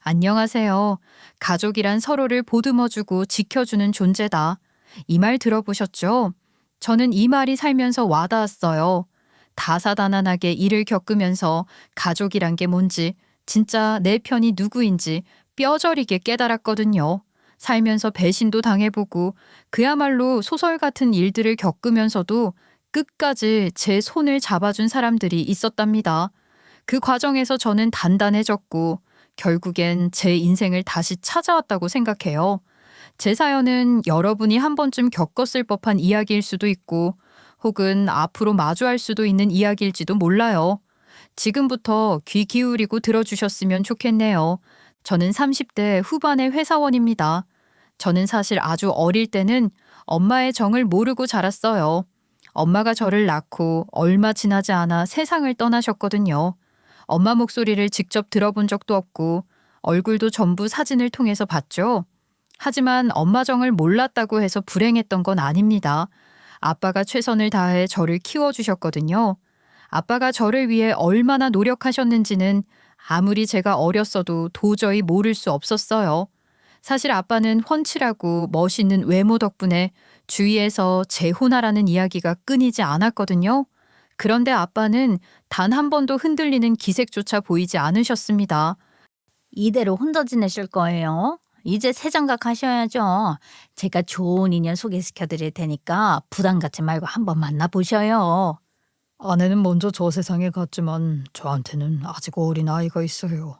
안녕하세요. 가족이란 서로를 보듬어주고 지켜주는 존재다. 이 말 들어보셨죠? 저는 이 말이 살면서 와닿았어요. 다사다난하게 일을 겪으면서 가족이란 게 뭔지, 진짜 내 편이 누구인지 뼈저리게 깨달았거든요. 살면서 배신도 당해보고 그야말로 소설 같은 일들을 겪으면서도 끝까지 제 손을 잡아준 사람들이 있었답니다. 그 과정에서 저는 단단해졌고 결국엔 제 인생을 다시 찾아왔다고 생각해요. 제 사연은 여러분이 한 번쯤 겪었을 법한 이야기일 수도 있고 혹은 앞으로 마주할 수도 있는 이야기일지도 몰라요. 지금부터 귀 기울이고 들어주셨으면 좋겠네요. 저는 30대 후반의 회사원입니다. 저는 사실 아주 어릴 때는 엄마의 정을 모르고 자랐어요. 엄마가 저를 낳고 얼마 지나지 않아 세상을 떠나셨거든요. 엄마 목소리를 직접 들어본 적도 없고 얼굴도 전부 사진을 통해서 봤죠. 하지만 엄마 정을 몰랐다고 해서 불행했던 건 아닙니다. 아빠가 최선을 다해 저를 키워주셨거든요. 아빠가 저를 위해 얼마나 노력하셨는지는 아무리 제가 어렸어도 도저히 모를 수 없었어요. 사실 아빠는 훤칠하고 멋있는 외모 덕분에 주위에서 재혼하라는 이야기가 끊이지 않았거든요. 그런데 아빠는 단 한 번도 흔들리는 기색조차 보이지 않으셨습니다. 이대로 혼자 지내실 거예요? 이제 새 장가 가셔야죠. 제가 좋은 인연 소개시켜 드릴 테니까 부담 갖지 말고 한번 만나보셔요. 아내는 먼저 저 세상에 갔지만 저한테는 아직 어린 아이가 있어요.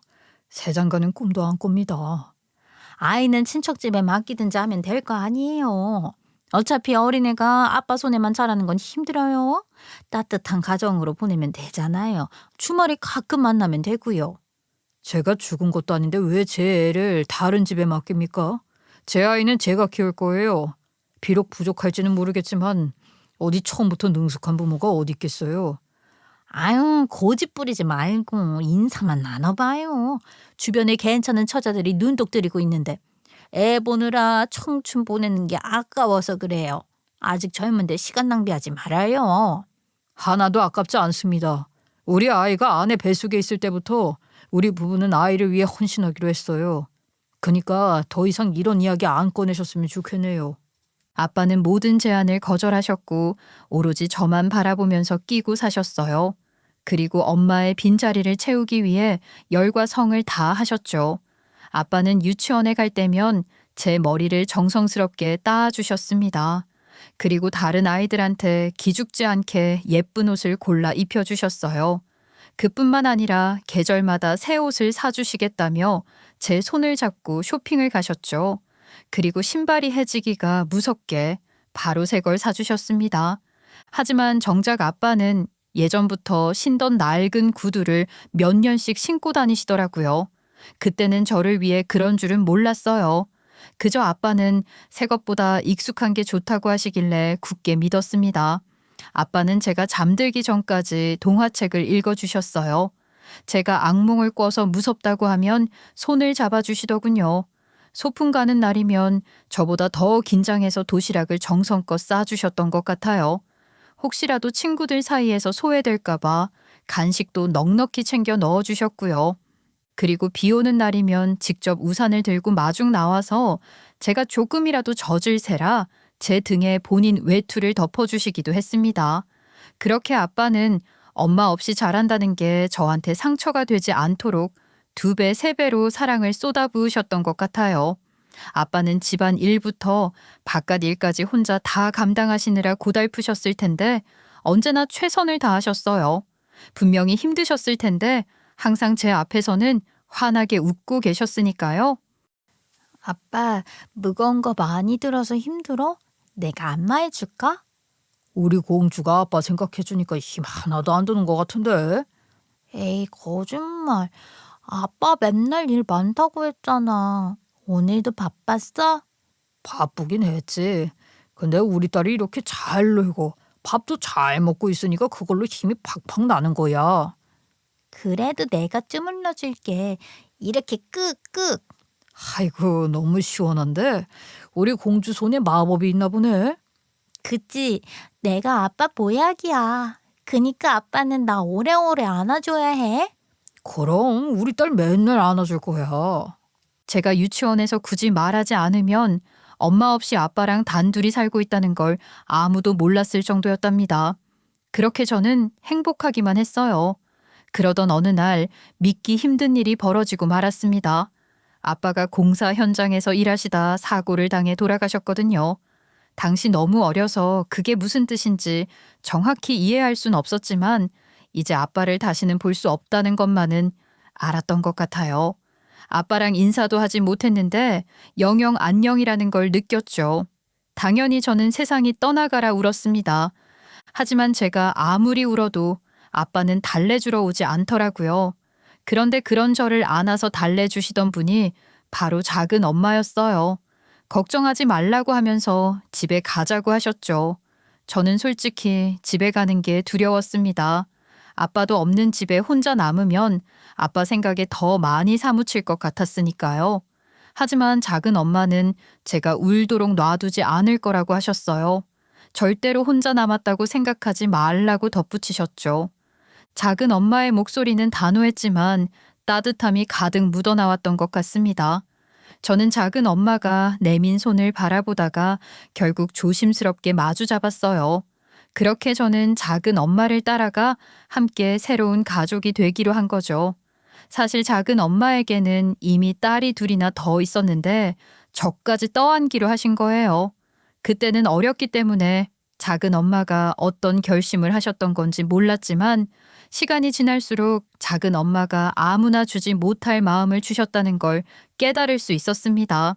새장가는 꿈도 안 꿉니다. 아이는 친척 집에 맡기든지 하면 될 거 아니에요. 어차피 어린애가 아빠 손에만 자라는 건 힘들어요. 따뜻한 가정으로 보내면 되잖아요. 주말에 가끔 만나면 되고요. 제가 죽은 것도 아닌데 왜 제 애를 다른 집에 맡깁니까? 제 아이는 제가 키울 거예요. 비록 부족할지는 모르겠지만 어디 처음부터 능숙한 부모가 어디 있겠어요. 아유, 고집 부리지 말고 인사만 나눠봐요. 주변에 괜찮은 처자들이 눈독 들이고 있는데 애 보느라 청춘 보내는 게 아까워서 그래요. 아직 젊은데 시간 낭비하지 말아요. 하나도 아깝지 않습니다. 우리 아이가 아내 뱃속에 있을 때부터 우리 부부는 아이를 위해 헌신하기로 했어요. 그러니까 더 이상 이런 이야기 안 꺼내셨으면 좋겠네요. 아빠는 모든 제안을 거절하셨고 오로지 저만 바라보면서 끼고 사셨어요. 그리고 엄마의 빈자리를 채우기 위해 열과 성을 다 하셨죠. 아빠는 유치원에 갈 때면 제 머리를 정성스럽게 따아주셨습니다. 그리고 다른 아이들한테 기죽지 않게 예쁜 옷을 골라 입혀주셨어요. 그뿐만 아니라 계절마다 새 옷을 사주시겠다며 제 손을 잡고 쇼핑을 가셨죠. 그리고 신발이 해지기가 무섭게 바로 새 걸 사주셨습니다. 하지만 정작 아빠는 예전부터 신던 낡은 구두를 몇 년씩 신고 다니시더라고요. 그때는 저를 위해 그런 줄은 몰랐어요. 그저 아빠는 새 것보다 익숙한 게 좋다고 하시길래 굳게 믿었습니다. 아빠는 제가 잠들기 전까지 동화책을 읽어주셨어요. 제가 악몽을 꿔서 무섭다고 하면 손을 잡아주시더군요. 소풍 가는 날이면 저보다 더 긴장해서 도시락을 정성껏 싸주셨던 것 같아요. 혹시라도 친구들 사이에서 소외될까봐 간식도 넉넉히 챙겨 넣어주셨고요. 그리고 비 오는 날이면 직접 우산을 들고 마중 나와서 제가 조금이라도 젖을 새라 제 등에 본인 외투를 덮어주시기도 했습니다. 그렇게 아빠는 엄마 없이 자란다는 게 저한테 상처가 되지 않도록 2배, 3배로 사랑을 쏟아부으셨던 것 같아요. 아빠는 집안 일부터 바깥 일까지 혼자 다 감당하시느라 고달프셨을 텐데 언제나 최선을 다하셨어요. 분명히 힘드셨을 텐데 항상 제 앞에서는 환하게 웃고 계셨으니까요. 아빠, 무거운 거 많이 들어서 힘들어? 내가 안마해 줄까? 우리 공주가 아빠 생각해주니까 힘 하나도 안 드는 것 같은데. 에이, 거짓말. 아빠 맨날 일 많다고 했잖아. 오늘도 바빴어? 바쁘긴 했지. 근데 우리 딸이 이렇게 잘 놀고 밥도 잘 먹고 있으니까 그걸로 힘이 팍팍 나는 거야. 그래도 내가 주물러 줄게. 이렇게 끄끄. 아이고 너무 시원한데 우리 공주 손에 마법이 있나 보네. 그치? 내가 아빠 보약이야. 그니까 아빠는 나 오래오래 안아줘야 해. 그럼 우리 딸 맨날 안아줄 거야. 제가 유치원에서 굳이 말하지 않으면 엄마 없이 아빠랑 단둘이 살고 있다는 걸 아무도 몰랐을 정도였답니다. 그렇게 저는 행복하기만 했어요. 그러던 어느 날 믿기 힘든 일이 벌어지고 말았습니다. 아빠가 공사 현장에서 일하시다 사고를 당해 돌아가셨거든요. 당시 너무 어려서 그게 무슨 뜻인지 정확히 이해할 순 없었지만 이제 아빠를 다시는 볼 수 없다는 것만은 알았던 것 같아요. 아빠랑 인사도 하지 못했는데 영영 안녕이라는 걸 느꼈죠. 당연히 저는 세상이 떠나가라 울었습니다. 하지만 제가 아무리 울어도 아빠는 달래주러 오지 않더라고요. 그런데 그런 저를 안아서 달래주시던 분이 바로 작은 엄마였어요. 걱정하지 말라고 하면서 집에 가자고 하셨죠. 저는 솔직히 집에 가는 게 두려웠습니다. 아빠도 없는 집에 혼자 남으면 아빠 생각에 더 많이 사무칠 것 같았으니까요. 하지만 작은 엄마는 제가 울도록 놔두지 않을 거라고 하셨어요. 절대로 혼자 남았다고 생각하지 말라고 덧붙이셨죠. 작은 엄마의 목소리는 단호했지만 따뜻함이 가득 묻어나왔던 것 같습니다. 저는 작은 엄마가 내민 손을 바라보다가 결국 조심스럽게 마주 잡았어요. 그렇게 저는 작은 엄마를 따라가 함께 새로운 가족이 되기로 한 거죠. 사실 작은 엄마에게는 이미 딸이 둘이나 더 있었는데 저까지 떠안기로 하신 거예요. 그때는 어렸기 때문에 작은 엄마가 어떤 결심을 하셨던 건지 몰랐지만 시간이 지날수록 작은 엄마가 아무나 주지 못할 마음을 주셨다는 걸 깨달을 수 있었습니다.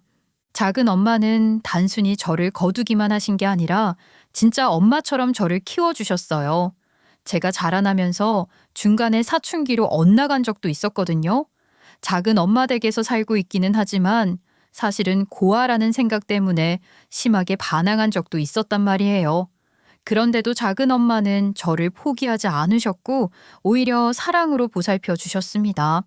작은 엄마는 단순히 저를 거두기만 하신 게 아니라 진짜 엄마처럼 저를 키워주셨어요. 제가 자라나면서 중간에 사춘기로 엇나간 적도 있었거든요. 작은 엄마 댁에서 살고 있기는 하지만 사실은 고아라는 생각 때문에 심하게 반항한 적도 있었단 말이에요. 그런데도 작은 엄마는 저를 포기하지 않으셨고 오히려 사랑으로 보살펴 주셨습니다.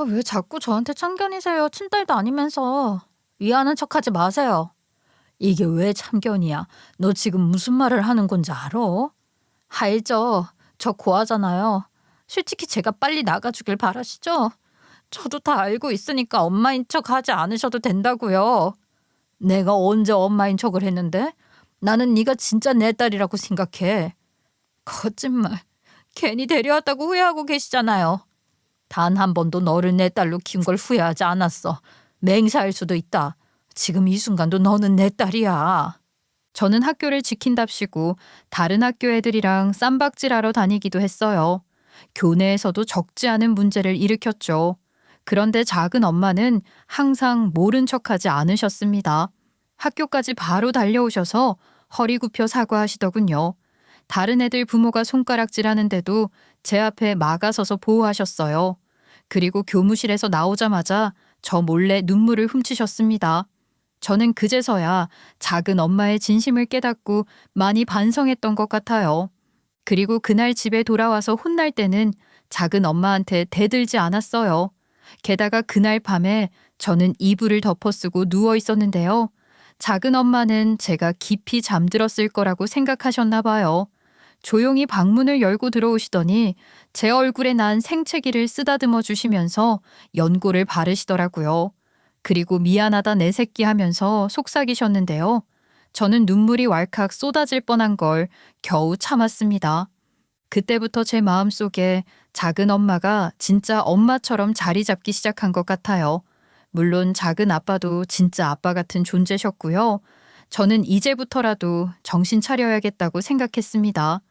왜 자꾸 저한테 참견이세요? 친딸도 아니면서. 위하는 척하지 마세요. 이게 왜 참견이야? 너 지금 무슨 말을 하는 건지 알아? 알죠. 저 고아잖아요. 솔직히 제가 빨리 나가주길 바라시죠? 저도 다 알고 있으니까 엄마인 척 하지 않으셔도 된다고요. 내가 언제 엄마인 척을 했는데? 나는 네가 진짜 내 딸이라고 생각해. 거짓말. 괜히 데려왔다고 후회하고 계시잖아요. 단 한 번도 너를 내 딸로 키운 걸 후회하지 않았어. 맹세할 수도 있다. 지금 이 순간도 너는 내 딸이야. 저는 학교를 지킨답시고 다른 학교 애들이랑 쌈박질하러 다니기도 했어요. 교내에서도 적지 않은 문제를 일으켰죠. 그런데 작은 엄마는 항상 모른 척하지 않으셨습니다. 학교까지 바로 달려오셔서 허리 굽혀 사과하시더군요. 다른 애들 부모가 손가락질하는데도 제 앞에 막아서서 보호하셨어요. 그리고 교무실에서 나오자마자 저 몰래 눈물을 훔치셨습니다. 저는 그제서야 작은 엄마의 진심을 깨닫고 많이 반성했던 것 같아요. 그리고 그날 집에 돌아와서 혼날 때는 작은 엄마한테 대들지 않았어요. 게다가 그날 밤에 저는 이불을 덮어쓰고 누워 있었는데요. 작은 엄마는 제가 깊이 잠들었을 거라고 생각하셨나 봐요. 조용히 방문을 열고 들어오시더니 제 얼굴에 난 생채기를 쓰다듬어 주시면서 연고를 바르시더라고요. 그리고 미안하다 내 새끼 하면서 속삭이셨는데요. 저는 눈물이 왈칵 쏟아질 뻔한 걸 겨우 참았습니다. 그때부터 제 마음속에 작은 엄마가 진짜 엄마처럼 자리 잡기 시작한 것 같아요. 물론 작은 아빠도 진짜 아빠 같은 존재셨고요. 저는 이제부터라도 정신 차려야겠다고 생각했습니다.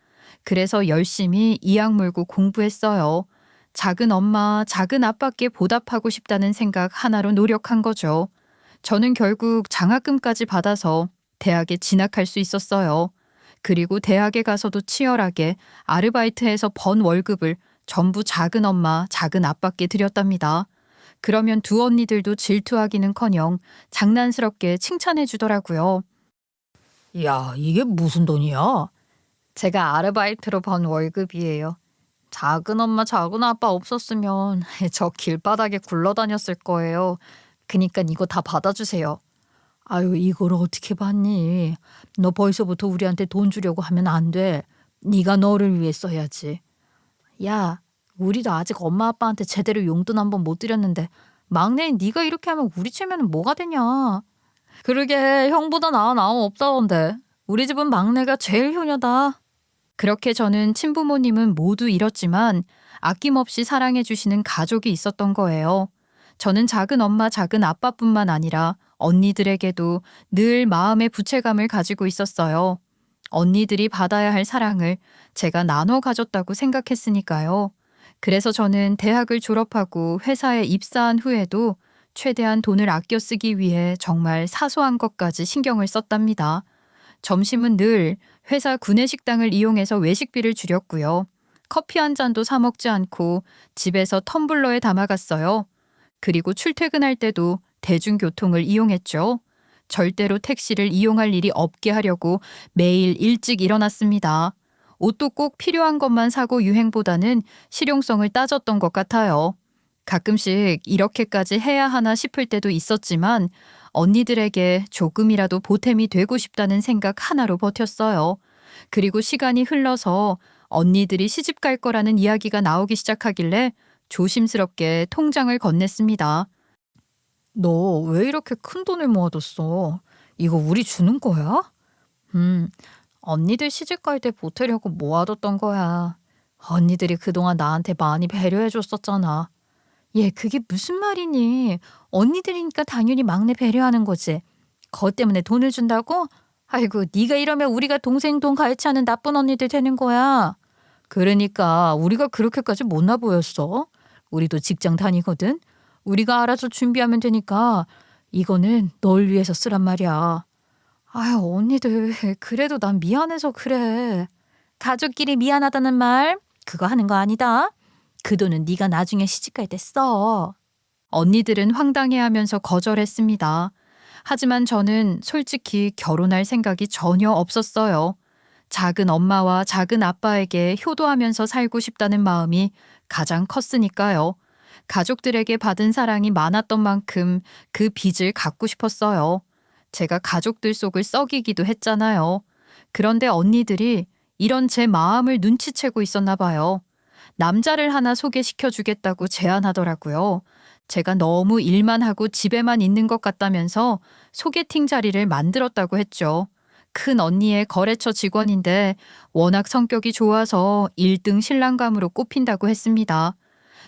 그래서 열심히 이악 물고 공부했어요. 작은 엄마, 작은 아빠께 보답하고 싶다는 생각 하나로 노력한 거죠. 저는 결국 장학금까지 받아서 대학에 진학할 수 있었어요. 그리고 대학에 가서도 치열하게 아르바이트해서 번 월급을 전부 작은 엄마, 작은 아빠께 드렸답니다. 그러면 두 언니들도 질투하기는커녕 장난스럽게 칭찬해 주더라고요. 야, 이게 무슨 돈이야? 제가 아르바이트로 번 월급이에요. 작은 엄마, 작은 아빠 없었으면 저 길바닥에 굴러다녔을 거예요. 그니까 이거 다 받아주세요. 아유, 이걸 어떻게 받니? 너 벌써부터 우리한테 돈 주려고 하면 안 돼. 네가 너를 위해 써야지. 야, 우리도 아직 엄마 아빠한테 제대로 용돈 한 번 못 드렸는데 막내인 네가 이렇게 하면 우리 체면은 뭐가 되냐. 그러게 형보다 나은 아무 없다던데. 우리 집은 막내가 제일 효녀다. 그렇게 저는 친부모님은 모두 잃었지만 아낌없이 사랑해 주시는 가족이 있었던 거예요. 저는 작은 엄마, 작은 아빠뿐만 아니라 언니들에게도 늘 마음의 부채감을 가지고 있었어요. 언니들이 받아야 할 사랑을 제가 나눠 가졌다고 생각했으니까요. 그래서 저는 대학을 졸업하고 회사에 입사한 후에도 최대한 돈을 아껴 쓰기 위해 정말 사소한 것까지 신경을 썼답니다. 점심은 늘 회사 구내식당을 이용해서 외식비를 줄였고요. 커피 한 잔도 사 먹지 않고 집에서 텀블러에 담아갔어요. 그리고 출퇴근할 때도 대중교통을 이용했죠. 절대로 택시를 이용할 일이 없게 하려고 매일 일찍 일어났습니다. 옷도 꼭 필요한 것만 사고 유행보다는 실용성을 따졌던 것 같아요. 가끔씩 이렇게까지 해야 하나 싶을 때도 있었지만 언니들에게 조금이라도 보탬이 되고 싶다는 생각 하나로 버텼어요. 그리고 시간이 흘러서 언니들이 시집 갈 거라는 이야기가 나오기 시작하길래 조심스럽게 통장을 건넸습니다. 너 왜 이렇게 큰 돈을 모아뒀어? 이거 우리 주는 거야? 언니들 시집 갈 때 보태려고 모아뒀던 거야. 언니들이 그동안 나한테 많이 배려해줬었잖아. 얘 그게 무슨 말이니? 언니들이니까 당연히 막내 배려하는 거지. 그것 때문에 돈을 준다고? 아이고 네가 이러면 우리가 동생 돈 갈취하는 나쁜 언니들 되는 거야. 그러니까 우리가 그렇게까지 못나 보였어. 우리도 직장 다니거든. 우리가 알아서 준비하면 되니까 이거는 널 위해서 쓰란 말이야. 아유 언니들 그래도 난 미안해서 그래. 가족끼리 미안하다는 말 그거 하는 거 아니다. 그 돈은 네가 나중에 시집갈 때 써. 언니들은 황당해하면서 거절했습니다. 하지만 저는 솔직히 결혼할 생각이 전혀 없었어요. 작은 엄마와 작은 아빠에게 효도하면서 살고 싶다는 마음이 가장 컸으니까요. 가족들에게 받은 사랑이 많았던 만큼 그 빚을 갚고 싶었어요. 제가 가족들 속을 썩이기도 했잖아요. 그런데 언니들이 이런 제 마음을 눈치채고 있었나 봐요. 남자를 하나 소개시켜 주겠다고 제안하더라고요. 제가 너무 일만 하고 집에만 있는 것 같다면서 소개팅 자리를 만들었다고 했죠. 큰 언니의 거래처 직원인데 워낙 성격이 좋아서 1등 신랑감으로 꼽힌다고 했습니다.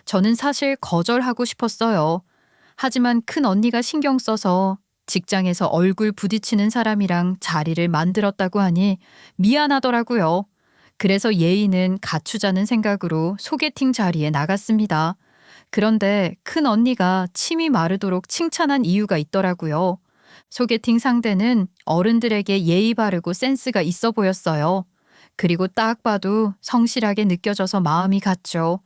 저는 사실 거절하고 싶었어요. 하지만 큰 언니가 신경 써서 직장에서 얼굴 부딪히는 사람이랑 자리를 만들었다고 하니 미안하더라고요. 그래서 예의는 갖추자는 생각으로 소개팅 자리에 나갔습니다. 그런데 큰 언니가 침이 마르도록 칭찬한 이유가 있더라고요. 소개팅 상대는 어른들에게 예의 바르고 센스가 있어 보였어요. 그리고 딱 봐도 성실하게 느껴져서 마음이 갔죠.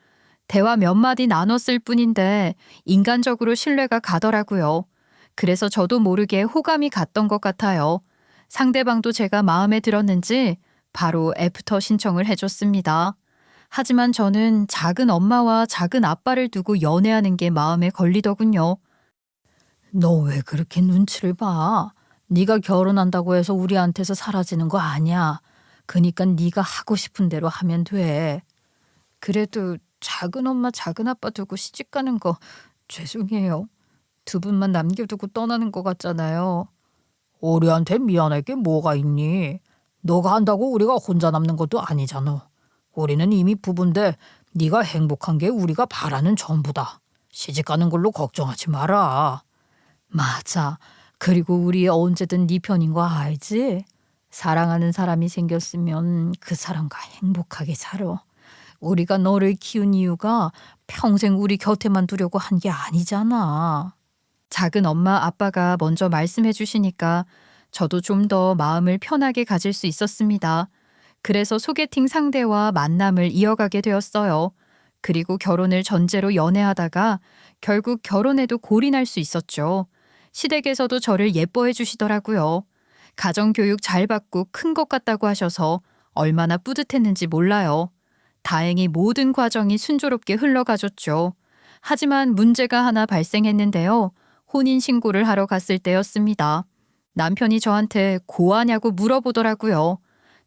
대화 몇 마디 나눴을 뿐인데 인간적으로 신뢰가 가더라고요. 그래서 저도 모르게 호감이 갔던 것 같아요. 상대방도 제가 마음에 들었는지 바로 애프터 신청을 해줬습니다. 하지만 저는 작은 엄마와 작은 아빠를 두고 연애하는 게 마음에 걸리더군요. 너 왜 그렇게 눈치를 봐? 네가 결혼한다고 해서 우리한테서 사라지는 거 아니야. 그러니까 네가 하고 싶은 대로 하면 돼. 그래도 작은 엄마 작은 아빠 두고 시집 가는 거 죄송해요. 두 분만 남겨두고 떠나는 것 같잖아요. 우리한테 미안할 게 뭐가 있니? 너가 한다고 우리가 혼자 남는 것도 아니잖아. 우리는 이미 부부인데 네가 행복한 게 우리가 바라는 전부다. 시집 가는 걸로 걱정하지 마라. 맞아. 그리고 우리 언제든 네 편인 거 알지? 사랑하는 사람이 생겼으면 그 사람과 행복하게 살아. 우리가 너를 키운 이유가 평생 우리 곁에만 두려고 한 게 아니잖아. 작은 엄마 아빠가 먼저 말씀해 주시니까 저도 좀 더 마음을 편하게 가질 수 있었습니다. 그래서 소개팅 상대와 만남을 이어가게 되었어요. 그리고 결혼을 전제로 연애하다가 결국 결혼에도 골인할 수 있었죠. 시댁에서도 저를 예뻐해 주시더라고요. 가정교육 잘 받고 큰 것 같다고 하셔서 얼마나 뿌듯했는지 몰라요. 다행히 모든 과정이 순조롭게 흘러가줬죠. 하지만 문제가 하나 발생했는데요. 혼인신고를 하러 갔을 때였습니다. 남편이 저한테 고하냐고 물어보더라고요.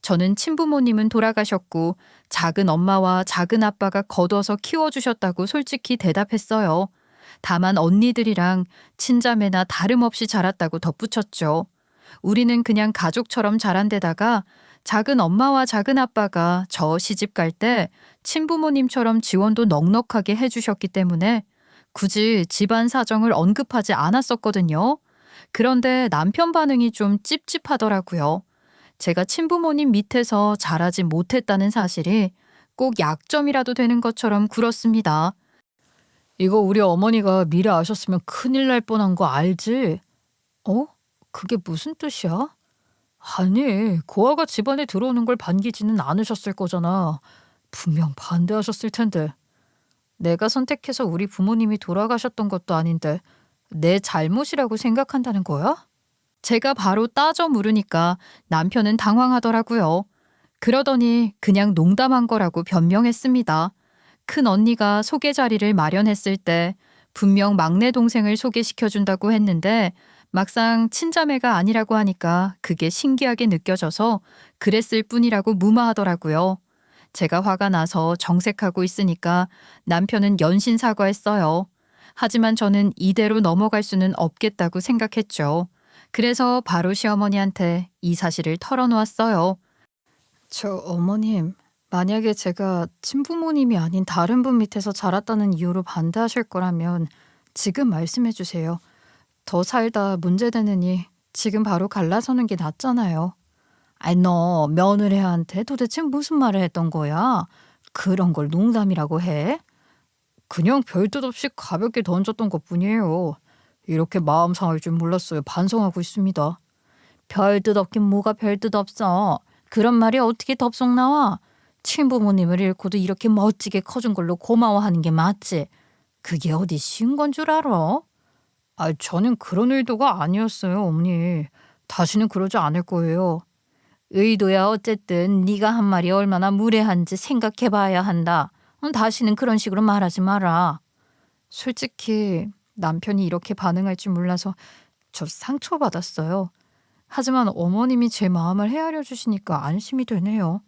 저는 친부모님은 돌아가셨고 작은 엄마와 작은 아빠가 거둬서 키워주셨다고 솔직히 대답했어요. 다만 언니들이랑 친자매나 다름없이 자랐다고 덧붙였죠. 우리는 그냥 가족처럼 자란 데다가 작은 엄마와 작은 아빠가 저 시집 갈 때 친부모님처럼 지원도 넉넉하게 해주셨기 때문에 굳이 집안 사정을 언급하지 않았었거든요. 그런데 남편 반응이 좀 찝찝하더라고요. 제가 친부모님 밑에서 자라지 못했다는 사실이 꼭 약점이라도 되는 것처럼 굴었습니다. 이거 우리 어머니가 미리 아셨으면 큰일 날 뻔한 거 알지? 어? 그게 무슨 뜻이야? 아니, 고아가 집안에 들어오는 걸 반기지는 않으셨을 거잖아. 분명 반대하셨을 텐데. 내가 선택해서 우리 부모님이 돌아가셨던 것도 아닌데 내 잘못이라고 생각한다는 거야? 제가 바로 따져 물으니까 남편은 당황하더라고요. 그러더니 그냥 농담한 거라고 변명했습니다. 큰 언니가 소개 자리를 마련했을 때 분명 막내 동생을 소개시켜준다고 했는데 막상 친자매가 아니라고 하니까 그게 신기하게 느껴져서 그랬을 뿐이라고 무마하더라고요. 제가 화가 나서 정색하고 있으니까 남편은 연신 사과했어요. 하지만 저는 이대로 넘어갈 수는 없겠다고 생각했죠. 그래서 바로 시어머니한테 이 사실을 털어놓았어요. 저 어머님, 만약에 제가 친부모님이 아닌 다른 분 밑에서 자랐다는 이유로 반대하실 거라면 지금 말씀해 주세요. 더 살다 문제되느니 지금 바로 갈라서는 게 낫잖아요. 아이, 너 며느리한테 도대체 무슨 말을 했던 거야? 그런 걸 농담이라고 해? 그냥 별뜻 없이 가볍게 던졌던 것뿐이에요. 이렇게 마음 상할 줄 몰랐어요. 반성하고 있습니다. 별뜻 없긴 뭐가 별뜻 없어. 그런 말이 어떻게 덥석 나와? 친부모님을 잃고도 이렇게 멋지게 커준 걸로 고마워하는 게 맞지. 그게 어디 쉬운 건 줄 알아? 아, 저는 그런 의도가 아니었어요, 어머니. 다시는 그러지 않을 거예요. 의도야 어쨌든 네가 한 말이 얼마나 무례한지 생각해봐야 한다. 다시는 그런 식으로 말하지 마라. 솔직히 남편이 이렇게 반응할 줄 몰라서 저 상처받았어요. 하지만 어머님이 제 마음을 헤아려 주시니까 안심이 되네요.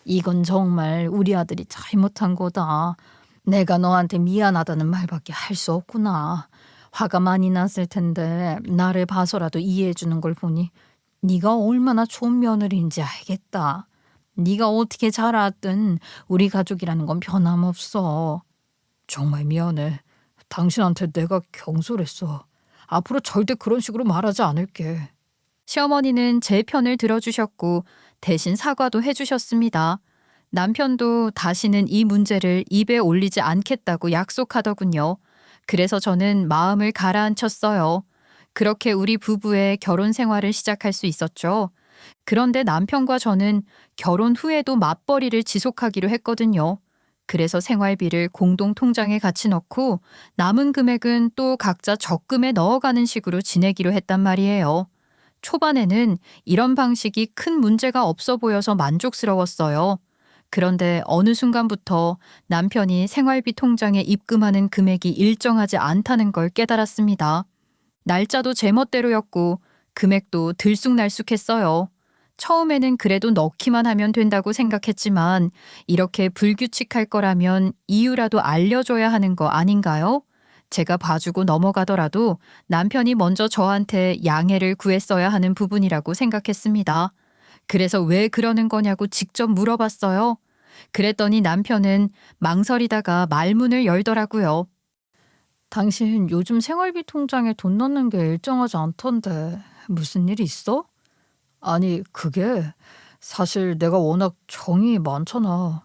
이건 정말 우리 아들이 잘못한 거다. 내가 너한테 미안하다는 말밖에 할 수 없구나. 화가 많이 났을 텐데 나를 봐서라도 이해해 주는 걸 보니 네가 얼마나 좋은 며느리인지 알겠다. 네가 어떻게 자랐든 우리 가족이라는 건 변함없어. 정말 미안해. 당신한테 내가 경솔했어. 앞으로 절대 그런 식으로 말하지 않을게. 시어머니는 제 편을 들어주셨고 대신 사과도 해주셨습니다. 남편도 다시는 이 문제를 입에 올리지 않겠다고 약속하더군요. 그래서 저는 마음을 가라앉혔어요. 그렇게 우리 부부의 결혼 생활을 시작할 수 있었죠. 그런데 남편과 저는 결혼 후에도 맞벌이를 지속하기로 했거든요. 그래서 생활비를 공동 통장에 같이 넣고 남은 금액은 또 각자 적금에 넣어가는 식으로 지내기로 했단 말이에요. 초반에는 이런 방식이 큰 문제가 없어 보여서 만족스러웠어요. 그런데 어느 순간부터 남편이 생활비 통장에 입금하는 금액이 일정하지 않다는 걸 깨달았습니다. 날짜도 제멋대로였고 금액도 들쑥날쑥했어요. 처음에는 그래도 넣기만 하면 된다고 생각했지만 이렇게 불규칙할 거라면 이유라도 알려줘야 하는 거 아닌가요? 제가 봐주고 넘어가더라도 남편이 먼저 저한테 양해를 구했어야 하는 부분이라고 생각했습니다. 그래서 왜 그러는 거냐고 직접 물어봤어요. 그랬더니 남편은 망설이다가 말문을 열더라고요. 당신 요즘 생활비 통장에 돈 넣는 게 일정하지 않던데 무슨 일 있어? 아니, 그게 사실 내가 워낙 정이 많잖아.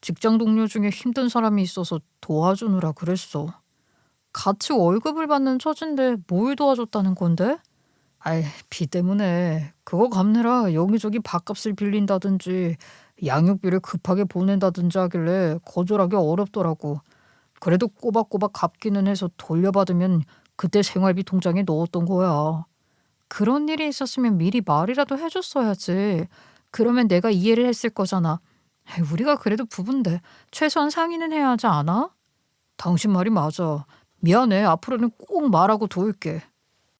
직장 동료 중에 힘든 사람이 있어서 도와주느라 그랬어. 같이 월급을 받는 처진데 뭘 도와줬다는 건데? 아이, 비 때문에 그거 갚느라 여기저기 밥값을 빌린다든지 양육비를 급하게 보낸다든지 하길래 거절하기 어렵더라고. 그래도 꼬박꼬박 갚기는 해서 돌려받으면 그때 생활비 통장에 넣었던 거야. 그런 일이 있었으면 미리 말이라도 해줬어야지. 그러면 내가 이해를 했을 거잖아. 에이, 우리가 그래도 부부인데 최소한 상의는 해야 하지 않아? 당신 말이 맞아. 미안해. 앞으로는 꼭 말하고 도울게.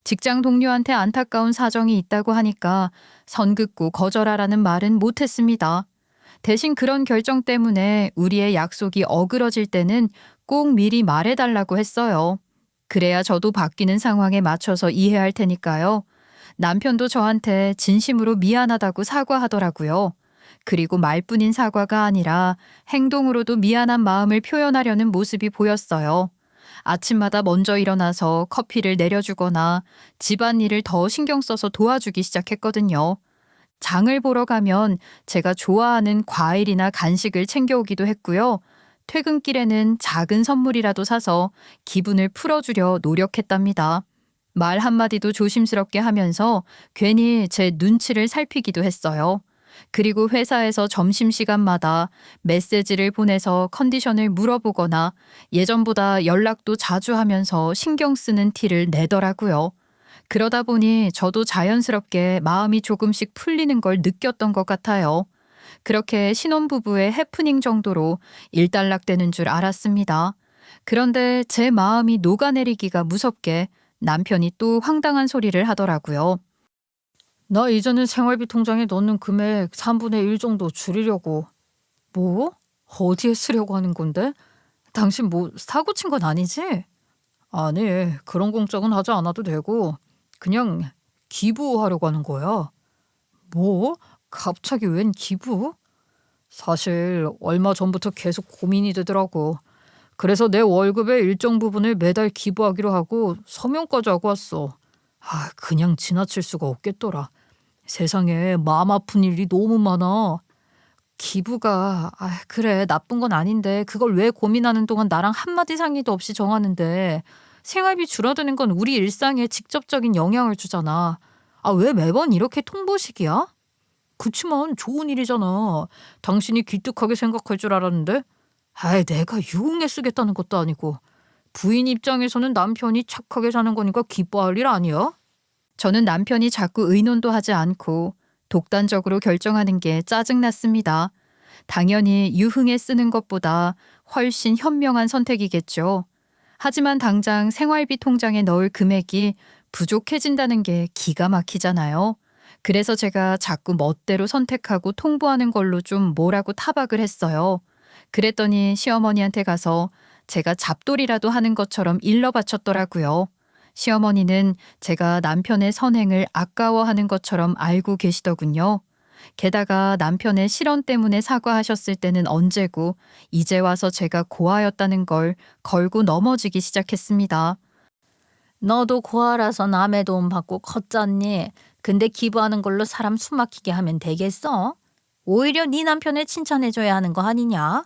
직장 동료한테 안타까운 사정이 있다고 하니까 선 긋고 거절하라는 말은 못했습니다. 대신 그런 결정 때문에 우리의 약속이 어그러질 때는 꼭 미리 말해달라고 했어요. 그래야 저도 바뀌는 상황에 맞춰서 이해할 테니까요. 남편도 저한테 진심으로 미안하다고 사과하더라고요. 그리고 말뿐인 사과가 아니라 행동으로도 미안한 마음을 표현하려는 모습이 보였어요. 아침마다 먼저 일어나서 커피를 내려주거나 집안일을 더 신경 써서 도와주기 시작했거든요. 장을 보러 가면 제가 좋아하는 과일이나 간식을 챙겨오기도 했고요. 퇴근길에는 작은 선물이라도 사서 기분을 풀어주려 노력했답니다. 말 한마디도 조심스럽게 하면서 괜히 제 눈치를 살피기도 했어요. 그리고 회사에서 점심시간마다 메시지를 보내서 컨디션을 물어보거나 예전보다 연락도 자주 하면서 신경 쓰는 티를 내더라고요. 그러다 보니 저도 자연스럽게 마음이 조금씩 풀리는 걸 느꼈던 것 같아요. 그렇게 신혼부부의 해프닝 정도로 일단락되는 줄 알았습니다. 그런데 제 마음이 녹아내리기가 무섭게 남편이 또 황당한 소리를 하더라고요. 나 이제는 생활비 통장에 넣는 금액 3분의 1 정도 줄이려고. 뭐? 어디에 쓰려고 하는 건데? 당신 뭐 사고 친 건 아니지? 아니, 그런 공적은 하지 않아도 되고 그냥 기부하려고 하는 거야. 뭐? 갑자기 웬 기부? 사실 얼마 전부터 계속 고민이 되더라고. 그래서 내 월급의 일정 부분을 매달 기부하기로 하고 서명까지 하고 왔어. 그냥 지나칠 수가 없겠더라. 세상에 마음 아픈 일이 너무 많아. 기부가 그래 나쁜 건 아닌데 그걸 왜 고민하는 동안 나랑 한마디 상의도 없이 정하는데 생활비 줄어드는 건 우리 일상에 직접적인 영향을 주잖아. 왜 매번 이렇게 통보식이야? 그치만 좋은 일이잖아. 당신이 기특하게 생각할 줄 알았는데. 내가 유흥에 쓰겠다는 것도 아니고. 부인 입장에서는 남편이 착하게 사는 거니까 기뻐할 일 아니야? 저는 남편이 자꾸 의논도 하지 않고 독단적으로 결정하는 게 짜증났습니다. 당연히 유흥에 쓰는 것보다 훨씬 현명한 선택이겠죠. 하지만 당장 생활비 통장에 넣을 금액이 부족해진다는 게 기가 막히잖아요. 그래서 제가 자꾸 멋대로 선택하고 통보하는 걸로 좀 뭐라고 타박을 했어요. 그랬더니 시어머니한테 가서 제가 잡돌이라도 하는 것처럼 일러 바쳤더라고요. 시어머니는 제가 남편의 선행을 아까워하는 것처럼 알고 계시더군요. 게다가 남편의 실언 때문에 사과하셨을 때는 언제고 이제 와서 제가 고아였다는 걸 걸고 넘어지기 시작했습니다. 너도 고아라서 남의 도움 받고 컸잖니. 근데 기부하는 걸로 사람 숨막히게 하면 되겠어? 오히려 네 남편을 칭찬해줘야 하는 거 아니냐?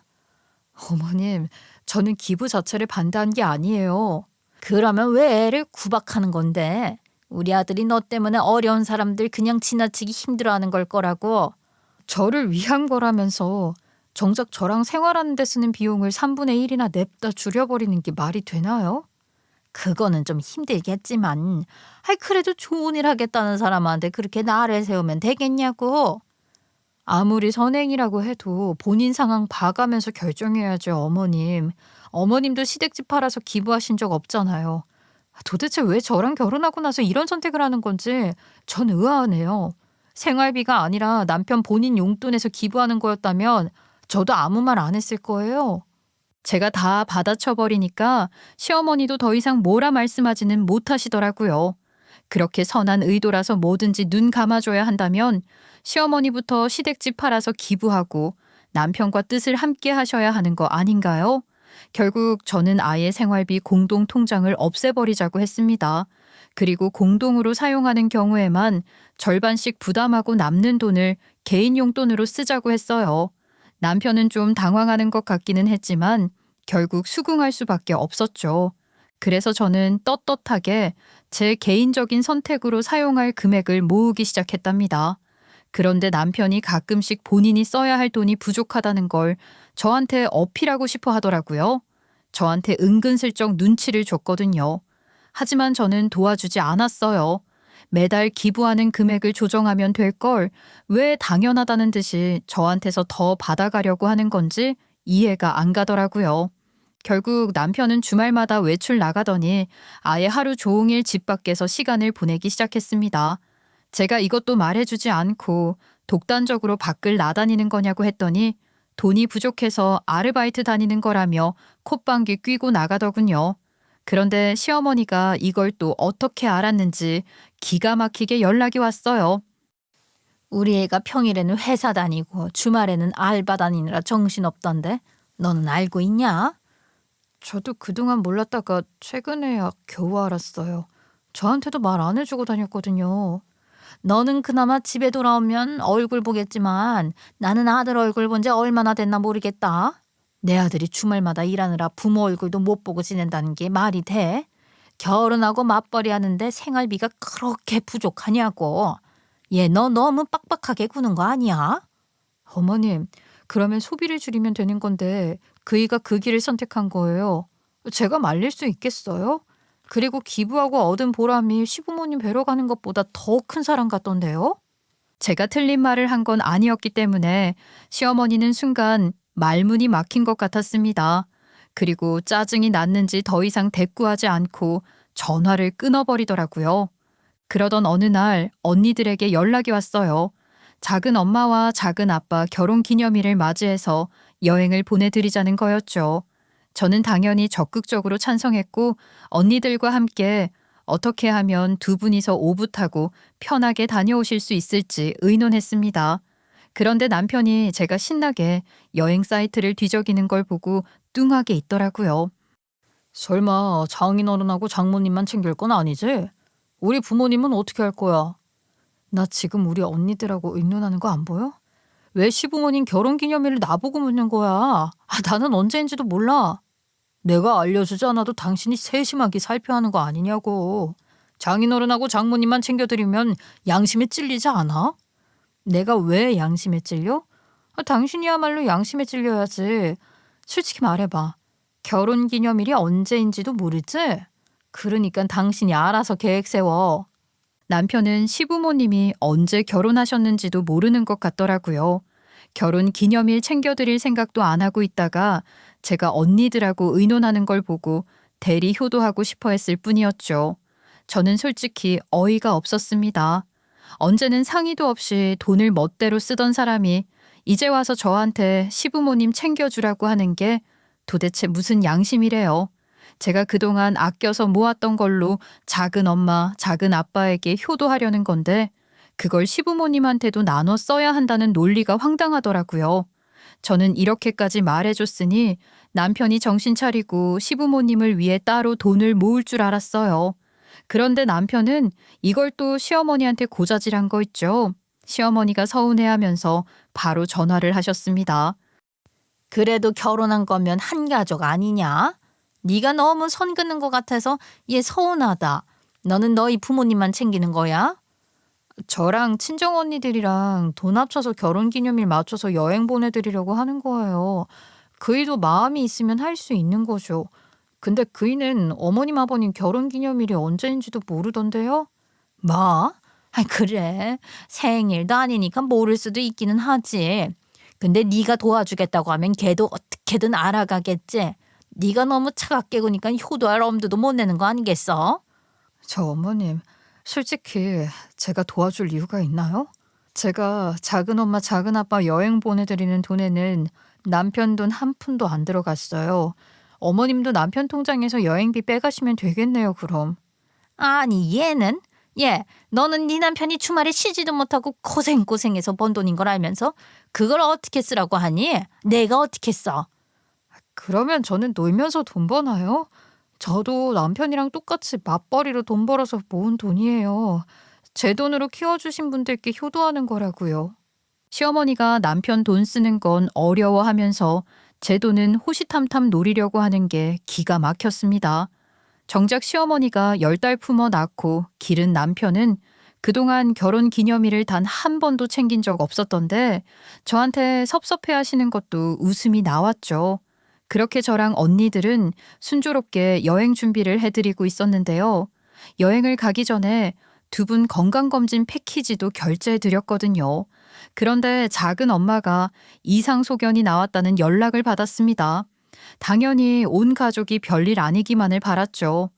어머님, 저는 기부 자체를 반대한 게 아니에요. 그러면 왜 애를 구박하는 건데? 우리 아들이 너 때문에 어려운 사람들 그냥 지나치기 힘들어하는 걸 거라고. 저를 위한 거라면서 정작 저랑 생활하는 데 쓰는 비용을 3분의 1이나 냅다 줄여버리는 게 말이 되나요? 그거는 좀 힘들겠지만 그래도 좋은 일 하겠다는 사람한테 그렇게 나를 세우면 되겠냐고. 아무리 선행이라고 해도 본인 상황 봐가면서 결정해야죠, 어머님. 어머님도 시댁집 팔아서 기부하신 적 없잖아요. 도대체 왜 저랑 결혼하고 나서 이런 선택을 하는 건지 전 의아하네요. 생활비가 아니라 남편 본인 용돈에서 기부하는 거였다면 저도 아무 말 안 했을 거예요. 제가 다 받아쳐버리니까 시어머니도 더 이상 뭐라 말씀하지는 못하시더라고요. 그렇게 선한 의도라서 뭐든지 눈 감아줘야 한다면 시어머니부터 시댁집 팔아서 기부하고 남편과 뜻을 함께 하셔야 하는 거 아닌가요? 결국 저는 아예 생활비 공동 통장을 없애버리자고 했습니다. 그리고 공동으로 사용하는 경우에만 절반씩 부담하고 남는 돈을 개인 용돈으로 쓰자고 했어요. 남편은 좀 당황하는 것 같기는 했지만 결국 수긍할 수밖에 없었죠. 그래서 저는 떳떳하게 제 개인적인 선택으로 사용할 금액을 모으기 시작했답니다. 그런데 남편이 가끔씩 본인이 써야 할 돈이 부족하다는 걸 저한테 어필하고 싶어 하더라고요. 저한테 은근슬쩍 눈치를 줬거든요. 하지만 저는 도와주지 않았어요. 매달 기부하는 금액을 조정하면 될 걸 왜 당연하다는 듯이 저한테서 더 받아가려고 하는 건지 이해가 안 가더라고요. 결국 남편은 주말마다 외출 나가더니 아예 하루 종일 집 밖에서 시간을 보내기 시작했습니다. 제가 이것도 말해주지 않고 독단적으로 밖을 나다니는 거냐고 했더니 돈이 부족해서 아르바이트 다니는 거라며 콧방귀 뀌고 나가더군요. 그런데 시어머니가 이걸 또 어떻게 알았는지 기가 막히게 연락이 왔어요. 우리 애가 평일에는 회사 다니고 주말에는 알바 다니느라 정신없던데 너는 알고 있냐? 저도 그동안 몰랐다가 최근에야 겨우 알았어요. 저한테도 말 안 해주고 다녔거든요. 너는 그나마 집에 돌아오면 얼굴 보겠지만 나는 아들 얼굴 본 지 얼마나 됐나 모르겠다. 내 아들이 주말마다 일하느라 부모 얼굴도 못 보고 지낸다는 게 말이 돼? 결혼하고 맞벌이 하는데 생활비가 그렇게 부족하냐고. 얘 너 너무 빡빡하게 구는 거 아니야? 어머님, 그러면 소비를 줄이면 되는 건데 그이가 그 길을 선택한 거예요. 제가 말릴 수 있겠어요? 그리고 기부하고 얻은 보람이 시부모님 뵈러 가는 것보다 더 큰 사랑 같던데요? 제가 틀린 말을 한 건 아니었기 때문에 시어머니는 순간 말문이 막힌 것 같았습니다. 그리고 짜증이 났는지 더 이상 대꾸하지 않고 전화를 끊어버리더라고요. 그러던 어느 날 언니들에게 연락이 왔어요. 작은 엄마와 작은 아빠 결혼 기념일을 맞이해서 여행을 보내드리자는 거였죠. 저는 당연히 적극적으로 찬성했고 언니들과 함께 어떻게 하면 두 분이서 오붓하고 편하게 다녀오실 수 있을지 의논했습니다. 그런데 남편이 제가 신나게 여행 사이트를 뒤적이는 걸 보고 뚱하게 있더라고요. 설마 장인어른하고 장모님만 챙길 건 아니지? 우리 부모님은 어떻게 할 거야? 나 지금 우리 언니들하고 의논하는 거 안 보여? 왜 시부모님 결혼기념일을 나보고 묻는 거야? 나는 언제인지도 몰라. 내가 알려주지 않아도 당신이 세심하게 살펴야 하는 거 아니냐고. 장인어른하고 장모님만 챙겨드리면 양심에 찔리지 않아? 내가 왜 양심에 찔려? 당신이야말로 양심에 찔려야지. 솔직히 말해봐. 결혼기념일이 언제인지도 모르지? 그러니까 당신이 알아서 계획 세워. 남편은 시부모님이 언제 결혼하셨는지도 모르는 것 같더라고요. 결혼 기념일 챙겨드릴 생각도 안 하고 있다가 제가 언니들하고 의논하는 걸 보고 대리 효도하고 싶어 했을 뿐이었죠. 저는 솔직히 어이가 없었습니다. 언제는 상의도 없이 돈을 멋대로 쓰던 사람이 이제 와서 저한테 시부모님 챙겨주라고 하는 게 도대체 무슨 양심이래요. 제가 그동안 아껴서 모았던 걸로 작은 엄마, 작은 아빠에게 효도하려는 건데 그걸 시부모님한테도 나눠 써야 한다는 논리가 황당하더라고요. 저는 이렇게까지 말해줬으니 남편이 정신 차리고 시부모님을 위해 따로 돈을 모을 줄 알았어요. 그런데 남편은 이걸 또 시어머니한테 고자질한 거 있죠. 시어머니가 서운해하면서 바로 전화를 하셨습니다. 그래도 결혼한 거면 한 가족 아니냐? 네가 너무 선 긋는 것 같아서 얘 서운하다. 너는 너희 부모님만 챙기는 거야? 저랑 친정 언니들이랑 돈 합쳐서 결혼기념일 맞춰서 여행 보내드리려고 하는 거예요. 그이도 마음이 있으면 할 수 있는 거죠. 근데 그이는 어머님 아버님 결혼기념일이 언제인지도 모르던데요? 뭐? 그래. 생일도 아니니까 모를 수도 있기는 하지. 근데 네가 도와주겠다고 하면 걔도 어떻게든 알아가겠지. 네가 너무 차갑게 구니까 효도할 엄두도 못 내는 거 아니겠어? 저 어머님, 솔직히 제가 도와줄 이유가 있나요? 제가 작은 엄마, 작은 아빠 여행 보내드리는 돈에는 남편 돈 한 푼도 안 들어갔어요. 어머님도 남편 통장에서 여행비 빼가시면 되겠네요, 그럼. 아니 얘는? 너는 네 남편이 주말에 쉬지도 못하고 고생해서 번 돈인 걸 알면서 그걸 어떻게 쓰라고 하니? 내가 어떻게 써? 그러면 저는 놀면서 돈 버나요? 저도 남편이랑 똑같이 맞벌이로 돈 벌어서 모은 돈이에요. 제 돈으로 키워주신 분들께 효도하는 거라고요. 시어머니가 남편 돈 쓰는 건 어려워하면서 제 돈은 호시탐탐 노리려고 하는 게 기가 막혔습니다. 정작 시어머니가 10달 품어 낳고 기른 남편은 그동안 결혼 기념일을 단 한 번도 챙긴 적 없었던데 저한테 섭섭해 하시는 것도 웃음이 나왔죠. 그렇게 저랑 언니들은 순조롭게 여행 준비를 해드리고 있었는데요. 여행을 가기 전에 두 분 건강검진 패키지도 결제해드렸거든요. 그런데 작은 엄마가 이상소견이 나왔다는 연락을 받았습니다. 당연히 온 가족이 별일 아니기만을 바랐죠.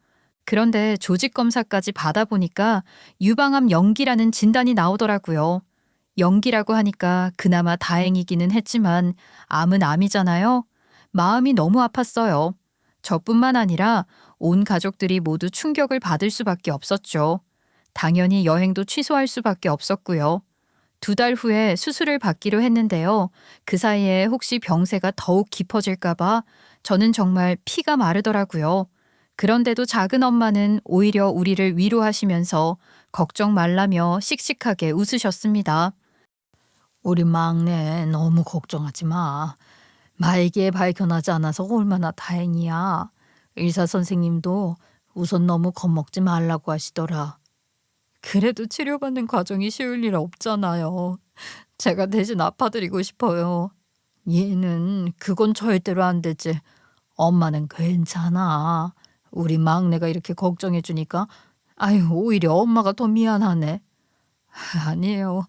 그런데 조직 검사까지 받아보니까 유방암 연기라는 진단이 나오더라고요. 연기라고 하니까 그나마 다행이기는 했지만 암은 암이잖아요. 마음이 너무 아팠어요. 저뿐만 아니라 온 가족들이 모두 충격을 받을 수밖에 없었죠. 당연히 여행도 취소할 수밖에 없었고요. 2달 후에 수술을 받기로 했는데요. 그 사이에 혹시 병세가 더욱 깊어질까봐 저는 정말 피가 마르더라고요. 그런데도 작은 엄마는 오히려 우리를 위로하시면서 걱정 말라며 씩씩하게 웃으셨습니다. 우리 막내 너무 걱정하지 마. 말기에 발견하지 않아서 얼마나 다행이야. 의사 선생님도 우선 너무 겁먹지 말라고 하시더라. 그래도 치료받는 과정이 쉬울 일 없잖아요. 제가 대신 아파드리고 싶어요. 얘는 그건 절대로 안 되지. 엄마는 괜찮아. 우리 막내가 이렇게 걱정해 주니까 아유 오히려 엄마가 더 미안하네. 아니에요.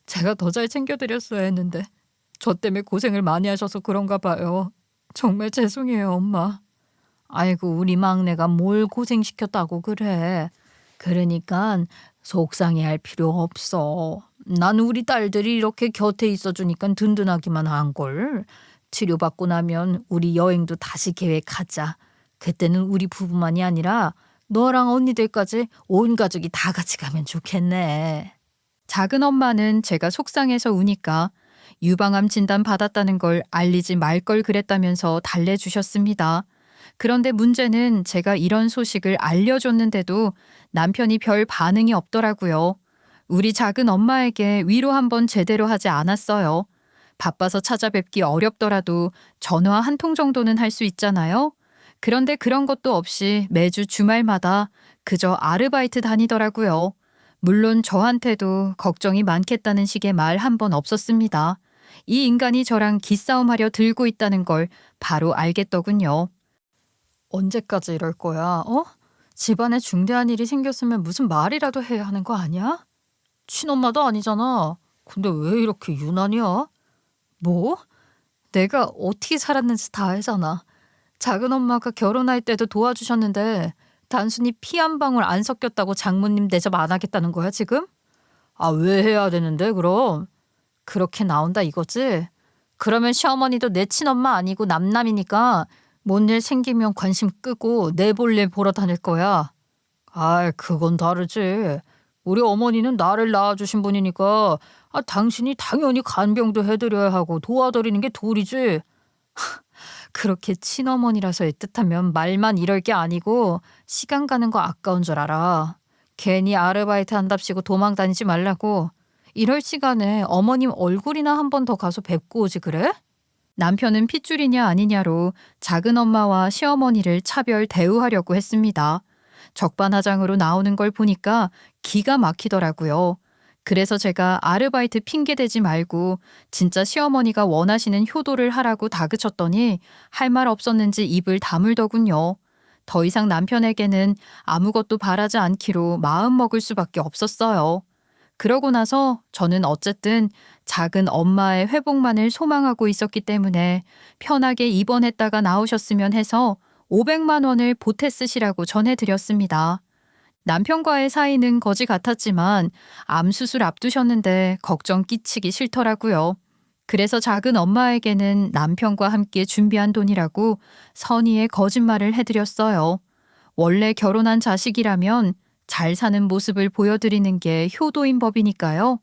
제가 더 잘 챙겨드렸어야 했는데 저 때문에 고생을 많이 하셔서 그런가 봐요. 정말 죄송해요 엄마. 아이고 우리 막내가 뭘 고생시켰다고 그래. 그러니까 속상해할 필요 없어. 난 우리 딸들이 이렇게 곁에 있어주니까 든든하기만 한걸. 치료받고 나면 우리 여행도 다시 계획하자. 그때는 우리 부부만이 아니라 너랑 언니들까지 온 가족이 다 같이 가면 좋겠네. 작은 엄마는 제가 속상해서 우니까 유방암 진단 받았다는 걸 알리지 말 걸 그랬다면서 달래주셨습니다. 그런데 문제는 제가 이런 소식을 알려줬는데도 남편이 별 반응이 없더라고요. 우리 작은 엄마에게 위로 한번 제대로 하지 않았어요. 바빠서 찾아뵙기 어렵더라도 전화 한 통 정도는 할 수 있잖아요. 그런데 그런 것도 없이 매주 주말마다 그저 아르바이트 다니더라고요. 물론 저한테도 걱정이 많겠다는 식의 말 한 번 없었습니다. 이 인간이 저랑 기싸움하려 들고 있다는 걸 바로 알겠더군요. 언제까지 이럴 거야? 집안에 중대한 일이 생겼으면 무슨 말이라도 해야 하는 거 아니야? 친엄마도 아니잖아. 근데 왜 이렇게 유난이야? 뭐? 내가 어떻게 살았는지 다 알잖아. 작은 엄마가 결혼할 때도 도와주셨는데 단순히 피 한 방울 안 섞였다고 장모님 대접 안 하겠다는 거야 지금? 아, 왜 해야 되는데 그럼? 그렇게 나온다 이거지? 그러면 시어머니도 내 친엄마 아니고 남남이니까 뭔 일 생기면 관심 끄고 내 볼일 보러 다닐 거야. 아이, 그건 다르지. 우리 어머니는 나를 낳아주신 분이니까 당신이 당연히 간병도 해드려야 하고 도와드리는 게 도리지. 그렇게 친어머니라서 애틋하면 말만 이럴 게 아니고 시간 가는 거 아까운 줄 알아. 괜히 아르바이트 한답시고 도망 다니지 말라고. 이럴 시간에 어머님 얼굴이나 한 번 더 가서 뵙고 오지 그래? 남편은 핏줄이냐 아니냐로 작은 엄마와 시어머니를 차별 대우하려고 했습니다. 적반하장으로 나오는 걸 보니까 기가 막히더라고요. 그래서 제가 아르바이트 핑계대지 말고 진짜 시어머니가 원하시는 효도를 하라고 다그쳤더니 할 말 없었는지 입을 다물더군요. 더 이상 남편에게는 아무것도 바라지 않기로 마음먹을 수밖에 없었어요. 그러고 나서 저는 어쨌든 작은 엄마의 회복만을 소망하고 있었기 때문에 편하게 입원했다가 나오셨으면 해서 500만 원을 보태 쓰시라고 전해드렸습니다. 남편과의 사이는 거지 같았지만 암 수술 앞두셨는데 걱정 끼치기 싫더라고요. 그래서 작은 엄마에게는 남편과 함께 준비한 돈이라고 선의의 거짓말을 해드렸어요. 원래 결혼한 자식이라면 잘 사는 모습을 보여드리는 게 효도인 법이니까요.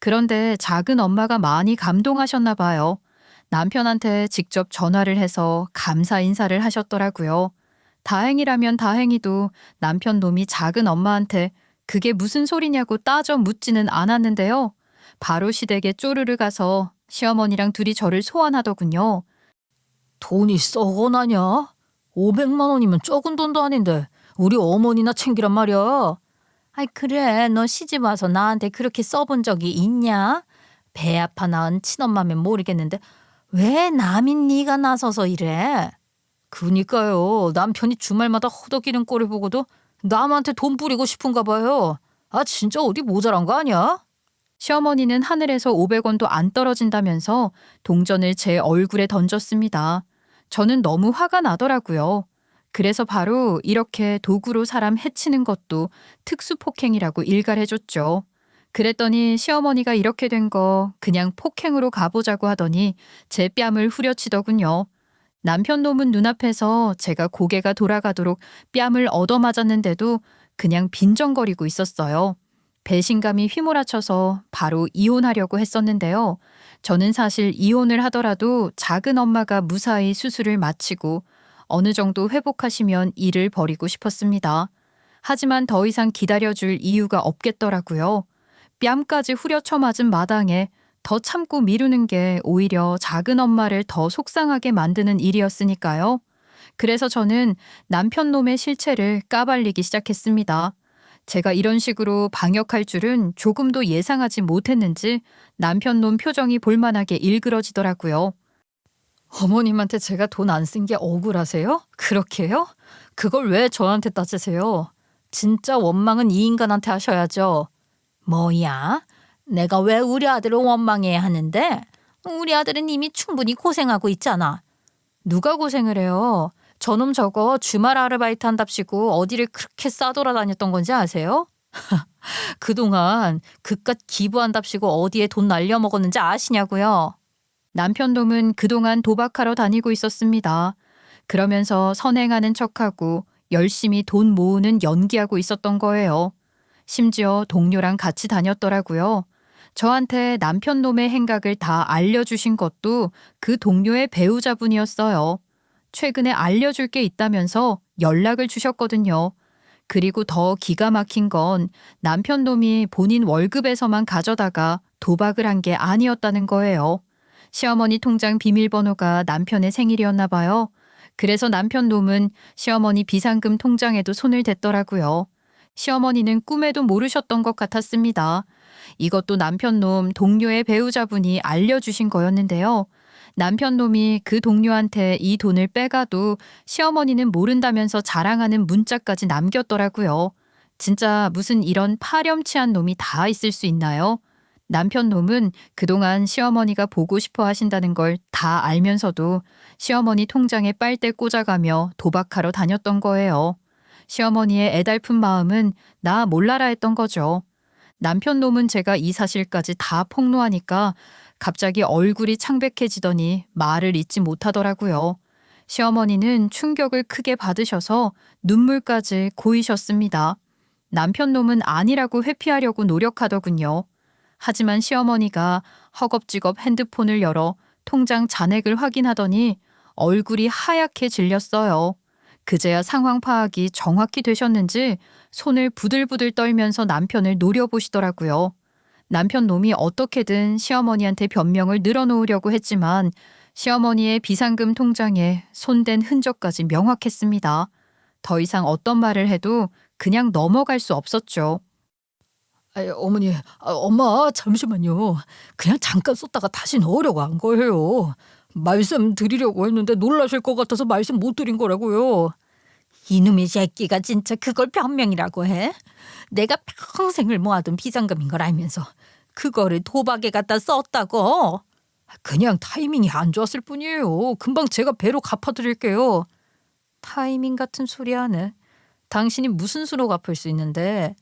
그런데 작은 엄마가 많이 감동하셨나 봐요. 남편한테 직접 전화를 해서 감사 인사를 하셨더라고요. 다행이라면 다행히도 남편 놈이 작은 엄마한테 그게 무슨 소리냐고 따져 묻지는 않았는데요. 바로 시댁에 쪼르르 가서 시어머니랑 둘이 저를 소환하더군요. 돈이 썩어나냐? 500만 원이면 적은 돈도 아닌데 우리 어머니나 챙기란 말이야. 아이 그래 너 시집 와서 나한테 그렇게 써본 적이 있냐? 배 아파 낳은 친엄마면 모르겠는데 왜 남인 네가 나서서 이래? 그니까요. 남편이 주말마다 허덕이는 꼴을 보고도 남한테 돈 뿌리고 싶은가 봐요. 아 진짜 어디 모자란 거 아니야? 시어머니는 하늘에서 500원도 안 떨어진다면서 동전을 제 얼굴에 던졌습니다. 저는 너무 화가 나더라고요. 그래서 바로 이렇게 도구로 사람 해치는 것도 특수폭행이라고 일갈해줬죠. 그랬더니 시어머니가 이렇게 된 거 그냥 폭행으로 가보자고 하더니 제 뺨을 후려치더군요. 남편 놈은 눈앞에서 제가 고개가 돌아가도록 뺨을 얻어맞았는데도 그냥 빈정거리고 있었어요. 배신감이 휘몰아쳐서 바로 이혼하려고 했었는데요. 저는 사실 이혼을 하더라도 작은 엄마가 무사히 수술을 마치고 어느 정도 회복하시면 일을 벌이고 싶었습니다. 하지만 더 이상 기다려줄 이유가 없겠더라고요. 뺨까지 후려쳐 맞은 마당에 더 참고 미루는 게 오히려 작은 엄마를 더 속상하게 만드는 일이었으니까요. 그래서 저는 남편 놈의 실체를 까발리기 시작했습니다. 제가 이런 식으로 방역할 줄은 조금도 예상하지 못했는지 남편 놈 표정이 볼만하게 일그러지더라고요. 어머님한테 제가 돈 안 쓴 게 억울하세요? 그렇게요? 그걸 왜 저한테 따지세요? 진짜 원망은 이 인간한테 하셔야죠. 뭐야? 내가 왜 우리 아들을 원망해야 하는데? 우리 아들은 이미 충분히 고생하고 있잖아. 누가 고생을 해요? 저놈 저거 주말 아르바이트 한답시고 어디를 그렇게 싸돌아다녔던 건지 아세요? 그동안 그깟 기부한답시고 어디에 돈 날려먹었는지 아시냐고요? 남편 놈은 그동안 도박하러 다니고 있었습니다. 그러면서 선행하는 척하고 열심히 돈 모으는 연기하고 있었던 거예요. 심지어 동료랑 같이 다녔더라고요. 저한테 남편 놈의 행각을 다 알려주신 것도 그 동료의 배우자분이었어요. 최근에 알려줄 게 있다면서 연락을 주셨거든요. 그리고 더 기가 막힌 건 남편 놈이 본인 월급에서만 가져다가 도박을 한 게 아니었다는 거예요. 시어머니 통장 비밀번호가 남편의 생일이었나 봐요. 그래서 남편 놈은 시어머니 비상금 통장에도 손을 댔더라고요. 시어머니는 꿈에도 모르셨던 것 같았습니다. 이것도 남편 놈 동료의 배우자분이 알려주신 거였는데요. 남편 놈이 그 동료한테 이 돈을 빼가도 시어머니는 모른다면서 자랑하는 문자까지 남겼더라고요. 진짜 무슨 이런 파렴치한 놈이 다 있을 수 있나요? 남편 놈은 그동안 시어머니가 보고 싶어 하신다는 걸 다 알면서도 시어머니 통장에 빨대 꽂아가며 도박하러 다녔던 거예요. 시어머니의 애달픈 마음은 나 몰라라 했던 거죠. 남편 놈은 제가 이 사실까지 다 폭로하니까 갑자기 얼굴이 창백해지더니 말을 잇지 못하더라고요. 시어머니는 충격을 크게 받으셔서 눈물까지 고이셨습니다. 남편 놈은 아니라고 회피하려고 노력하더군요. 하지만 시어머니가 허겁지겁 핸드폰을 열어 통장 잔액을 확인하더니 얼굴이 하얗게 질렸어요. 그제야 상황 파악이 정확히 되셨는지 손을 부들부들 떨면서 남편을 노려보시더라고요. 남편 놈이 어떻게든 시어머니한테 변명을 늘어놓으려고 했지만 시어머니의 비상금 통장에 손댄 흔적까지 명확했습니다. 더 이상 어떤 말을 해도 그냥 넘어갈 수 없었죠. 어머니, 엄마 잠시만요. 그냥 잠깐 썼다가 다시 넣으려고 한 거예요. 말씀드리려고 했는데 놀라실 것 같아서 말씀 못 드린 거라고요. 이놈의 새끼가 진짜 그걸 변명이라고 해? 내가 평생을 모아둔 비상금인 걸 알면서 그거를 도박에 갖다 썼다고? 그냥 타이밍이 안 좋았을 뿐이에요. 금방 제가 배로 갚아드릴게요. 타이밍 같은 소리 하네. 당신이 무슨 수로 갚을 수 있는데?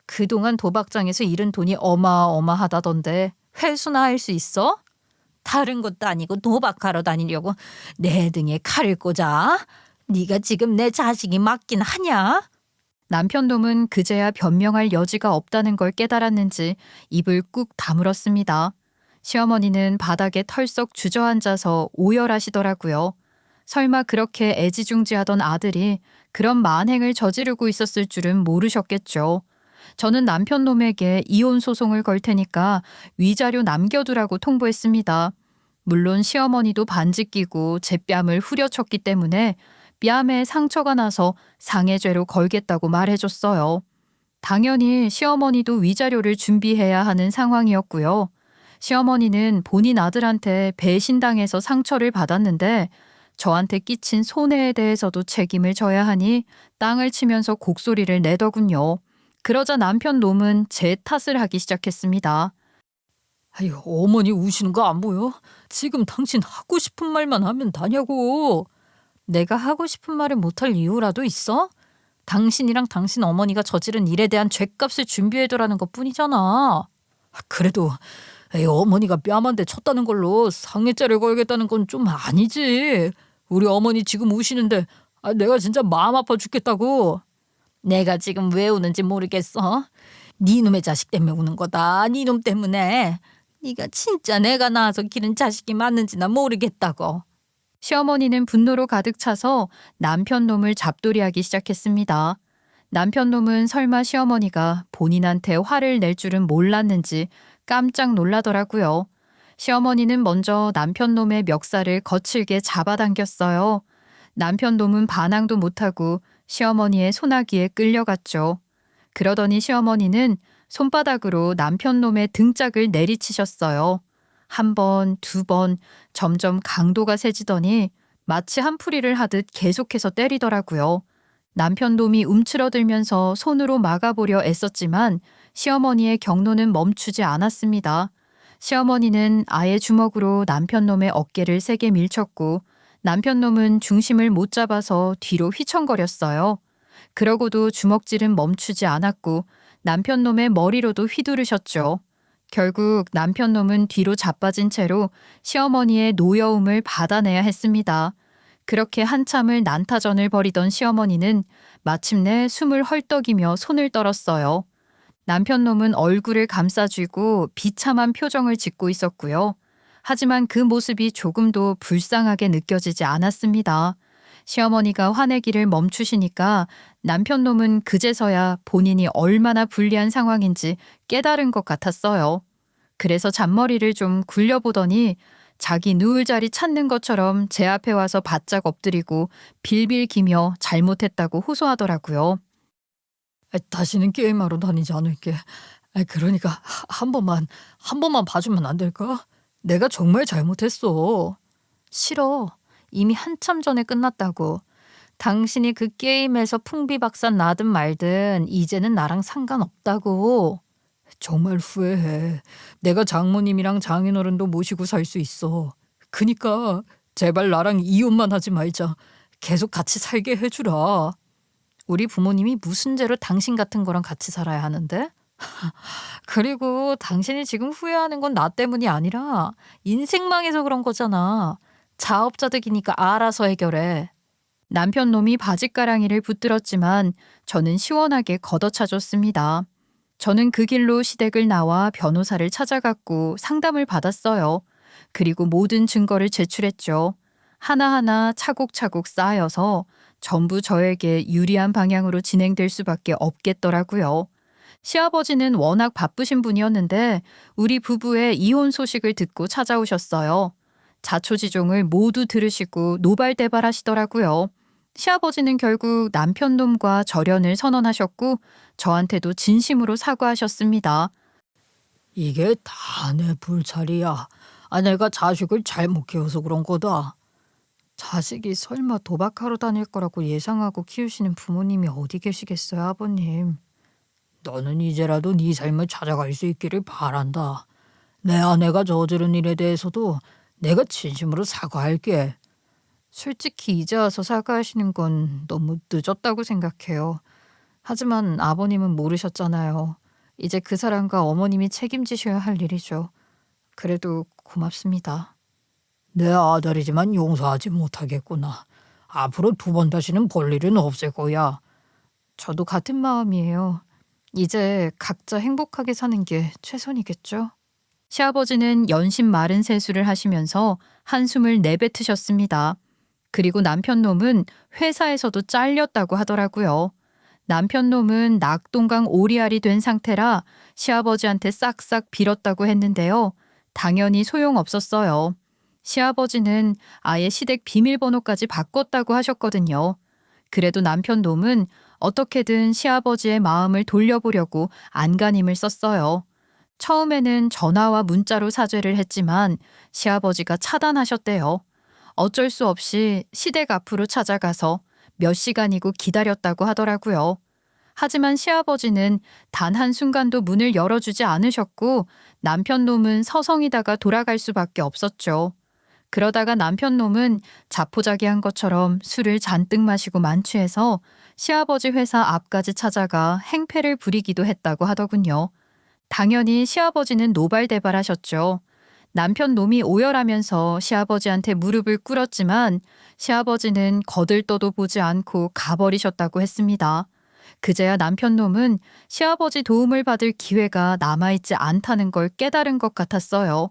그동안 도박장에서 잃은 돈이 어마어마하다던데 회수나 할 수 있어? 다른 것도 아니고 도박하러 다니려고 내 등에 칼을 꽂아? 네가 지금 내 자식이 맞긴 하냐? 남편 놈은 그제야 변명할 여지가 없다는 걸 깨달았는지 입을 꾹 다물었습니다. 시어머니는 바닥에 털썩 주저앉아서 오열하시더라고요. 설마 그렇게 애지중지하던 아들이 그런 만행을 저지르고 있었을 줄은 모르셨겠죠. 저는 남편 놈에게 이혼 소송을 걸 테니까 위자료 남겨두라고 통보했습니다. 물론 시어머니도 반지 끼고 제 뺨을 후려쳤기 때문에 뺨에 상처가 나서 상해죄로 걸겠다고 말해줬어요. 당연히 시어머니도 위자료를 준비해야 하는 상황이었고요. 시어머니는 본인 아들한테 배신당해서 상처를 받았는데 저한테 끼친 손해에 대해서도 책임을 져야 하니 땅을 치면서 곡소리를 내더군요. 그러자 남편 놈은 제 탓을 하기 시작했습니다. 아유, 어머니 우시는 거 안 보여? 지금 당신 하고 싶은 말만 하면 다냐고. 내가 하고 싶은 말을 못할 이유라도 있어? 당신이랑 당신 어머니가 저지른 일에 대한 죗값을 준비해두라는 것뿐이잖아. 그래도 어머니가 뺨 한 대 쳤다는 걸로 상해죄를 걸겠다는 건 좀 아니지. 우리 어머니 지금 우시는데 내가 진짜 마음 아파 죽겠다고. 내가 지금 왜 우는지 모르겠어. 네 놈의 자식 때문에 우는 거다. 네 놈 때문에. 네가 진짜 내가 낳아서 기른 자식이 맞는지나 모르겠다고. 시어머니는 분노로 가득 차서 남편 놈을 잡돌이하기 시작했습니다. 남편 놈은 설마 시어머니가 본인한테 화를 낼 줄은 몰랐는지 깜짝 놀라더라고요. 시어머니는 먼저 남편 놈의 멱살을 거칠게 잡아당겼어요. 남편 놈은 반항도 못하고 시어머니의 소나기에 끌려갔죠. 그러더니 시어머니는 손바닥으로 남편 놈의 등짝을 내리치셨어요. 한 번, 두 번, 점점 강도가 세지더니 마치 한풀이를 하듯 계속해서 때리더라고요. 남편 놈이 움츠러들면서 손으로 막아보려 애썼지만 시어머니의 경로는 멈추지 않았습니다. 시어머니는 아예 주먹으로 남편 놈의 어깨를 세게 밀쳤고 남편 놈은 중심을 못 잡아서 뒤로 휘청거렸어요. 그러고도 주먹질은 멈추지 않았고 남편 놈의 머리로도 휘두르셨죠. 결국 남편 놈은 뒤로 자빠진 채로 시어머니의 노여움을 받아내야 했습니다. 그렇게 한참을 난타전을 벌이던 시어머니는 마침내 숨을 헐떡이며 손을 떨었어요. 남편 놈은 얼굴을 감싸쥐고 비참한 표정을 짓고 있었고요. 하지만 그 모습이 조금도 불쌍하게 느껴지지 않았습니다. 시어머니가 화내기를 멈추시니까 남편 놈은 그제서야 본인이 얼마나 불리한 상황인지 깨달은 것 같았어요. 그래서 잔머리를 좀 굴려보더니 자기 누울 자리 찾는 것처럼 제 앞에 와서 바짝 엎드리고 빌빌 기며 잘못했다고 호소하더라고요. 다시는 게임하러 다니지 않을게. 그러니까 한 번만 봐주면 안 될까? 내가 정말 잘못했어. 싫어. 이미 한참 전에 끝났다고. 당신이 그 게임에서 풍비박산 나든 말든 이제는 나랑 상관없다고. 정말 후회해. 내가 장모님이랑 장인어른도 모시고 살 수 있어. 그니까 제발 나랑 이혼만 하지 말자. 계속 같이 살게 해주라. 우리 부모님이 무슨 죄로 당신 같은 거랑 같이 살아야 하는데? 그리고 당신이 지금 후회하는 건 나 때문이 아니라 인생 망해서 그런 거잖아. 자업자득이니까 알아서 해결해. 남편 놈이 바짓가랑이를 붙들었지만 저는 시원하게 걷어차줬습니다. 저는 그 길로 시댁을 나와 변호사를 찾아갔고 상담을 받았어요. 그리고 모든 증거를 제출했죠. 하나하나 차곡차곡 쌓여서 전부 저에게 유리한 방향으로 진행될 수밖에 없겠더라고요. 시아버지는 워낙 바쁘신 분이었는데 우리 부부의 이혼 소식을 듣고 찾아오셨어요. 자초지종을 모두 들으시고 노발대발하시더라고요. 시아버지는 결국 남편 놈과 절연을 선언하셨고 저한테도 진심으로 사과하셨습니다. 이게 다 내 불찰이야. 내가 자식을 잘못 키워서 그런 거다. 자식이 설마 도박하러 다닐 거라고 예상하고 키우시는 부모님이 어디 계시겠어요, 아버님. 너는 이제라도 네 삶을 찾아갈 수 있기를 바란다. 내 아내가 저지른 일에 대해서도 내가 진심으로 사과할게. 솔직히 이제 와서 사과하시는 건 너무 늦었다고 생각해요. 하지만 아버님은 모르셨잖아요. 이제 그 사람과 어머님이 책임지셔야 할 일이죠. 그래도 고맙습니다. 내 아들이지만 용서하지 못하겠구나. 앞으로 두 번 다시는 볼 일은 없을 거야. 저도 같은 마음이에요. 이제 각자 행복하게 사는 게 최선이겠죠? 시아버지는 연신 마른 세수를 하시면서 한숨을 내뱉으셨습니다. 그리고 남편 놈은 회사에서도 잘렸다고 하더라고요. 남편 놈은 낙동강 오리알이 된 상태라 시아버지한테 싹싹 빌었다고 했는데요. 당연히 소용없었어요. 시아버지는 아예 시댁 비밀번호까지 바꿨다고 하셨거든요. 그래도 남편 놈은 어떻게든 시아버지의 마음을 돌려보려고 안간힘을 썼어요. 처음에는 전화와 문자로 사죄를 했지만 시아버지가 차단하셨대요. 어쩔 수 없이 시댁 앞으로 찾아가서 몇 시간이고 기다렸다고 하더라고요. 하지만 시아버지는 단 한순간도 문을 열어주지 않으셨고 남편 놈은 서성이다가 돌아갈 수밖에 없었죠. 그러다가 남편 놈은 자포자기한 것처럼 술을 잔뜩 마시고 만취해서 시아버지 회사 앞까지 찾아가 행패를 부리기도 했다고 하더군요. 당연히 시아버지는 노발대발하셨죠. 남편 놈이 오열하면서 시아버지한테 무릎을 꿇었지만 시아버지는 거들떠도 보지 않고 가버리셨다고 했습니다. 그제야 남편 놈은 시아버지 도움을 받을 기회가 남아있지 않다는 걸 깨달은 것 같았어요.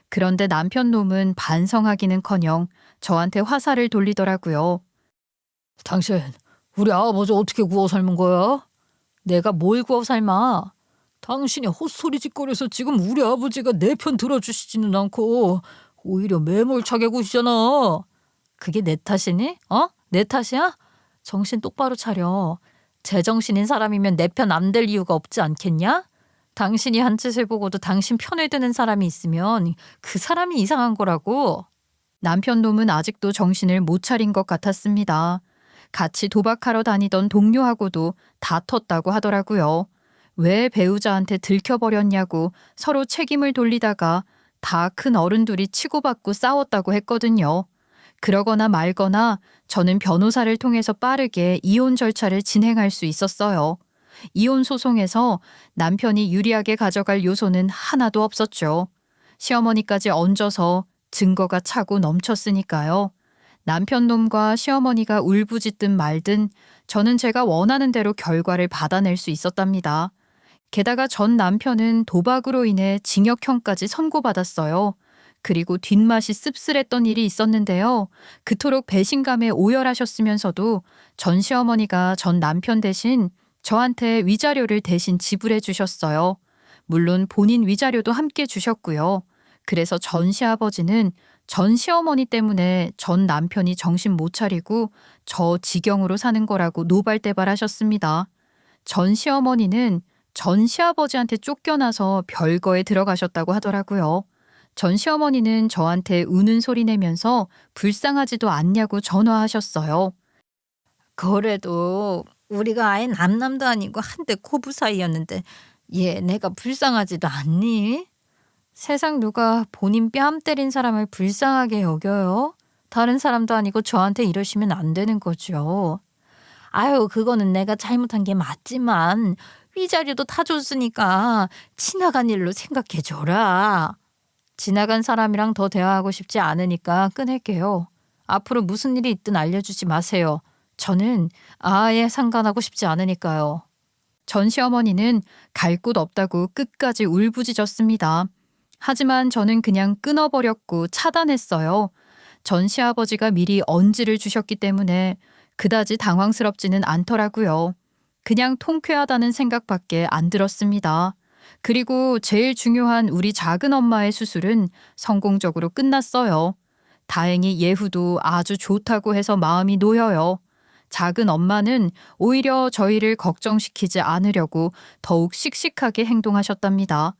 그런데 남편 놈은 반성하기는커녕 저한테 화살을 돌리더라고요. 당신, 우리 아버지 어떻게 구워 삶은 거야? 내가 뭘 구워 삶아? 당신이 헛소리 짓거려서 지금 우리 아버지가 내 편 들어주시지는 않고 오히려 매몰차게 구시잖아. 그게 내 탓이니? 내 탓이야? 정신 똑바로 차려. 제정신인 사람이면 내 편 안 될 이유가 없지 않겠냐? 당신이 한 짓을 보고도 당신 편을 드는 사람이 있으면 그 사람이 이상한 거라고. 남편 놈은 아직도 정신을 못 차린 것 같았습니다. 같이 도박하러 다니던 동료하고도 다퉜다고 하더라고요. 왜 배우자한테 들켜버렸냐고 서로 책임을 돌리다가 다 큰 어른들이 치고받고 싸웠다고 했거든요. 그러거나 말거나 저는 변호사를 통해서 빠르게 이혼 절차를 진행할 수 있었어요. 이혼 소송에서 남편이 유리하게 가져갈 요소는 하나도 없었죠. 시어머니까지 얹어서 증거가 차고 넘쳤으니까요. 남편 놈과 시어머니가 울부짖든 말든 저는 제가 원하는 대로 결과를 받아낼 수 있었답니다. 게다가 전 남편은 도박으로 인해 징역형까지 선고받았어요. 그리고 뒷맛이 씁쓸했던 일이 있었는데요. 그토록 배신감에 오열하셨으면서도 전 시어머니가 전 남편 대신 저한테 위자료를 대신 지불해 주셨어요. 물론 본인 위자료도 함께 주셨고요. 그래서 전 시아버지는 전 시어머니 때문에 전 남편이 정신 못 차리고 저 지경으로 사는 거라고 노발대발하셨습니다. 전 시어머니는 전 시아버지한테 쫓겨나서 별거에 들어가셨다고 하더라고요. 전 시어머니는 저한테 우는 소리 내면서 불쌍하지도 않냐고 전화하셨어요. 그래도 우리가 아예 남남도 아니고 한때 고부 사이였는데 얘 내가 불쌍하지도 않니? 세상 누가 본인 뺨 때린 사람을 불쌍하게 여겨요? 다른 사람도 아니고 저한테 이러시면 안 되는 거죠. 아유, 그거는 내가 잘못한 게 맞지만 위자료도 다 줬으니까 지나간 일로 생각해줘라. 지나간 사람이랑 더 대화하고 싶지 않으니까 끊을게요. 앞으로 무슨 일이 있든 알려주지 마세요. 저는 아예 상관하고 싶지 않으니까요. 전 시어머니는 갈 곳 없다고 끝까지 울부짖었습니다. 하지만 저는 그냥 끊어버렸고 차단했어요. 전 시아버지가 미리 언지를 주셨기 때문에 그다지 당황스럽지는 않더라고요. 그냥 통쾌하다는 생각밖에 안 들었습니다. 그리고 제일 중요한 우리 작은 엄마의 수술은 성공적으로 끝났어요. 다행히 예후도 아주 좋다고 해서 마음이 놓여요. 작은 엄마는 오히려 저희를 걱정시키지 않으려고 더욱 씩씩하게 행동하셨답니다.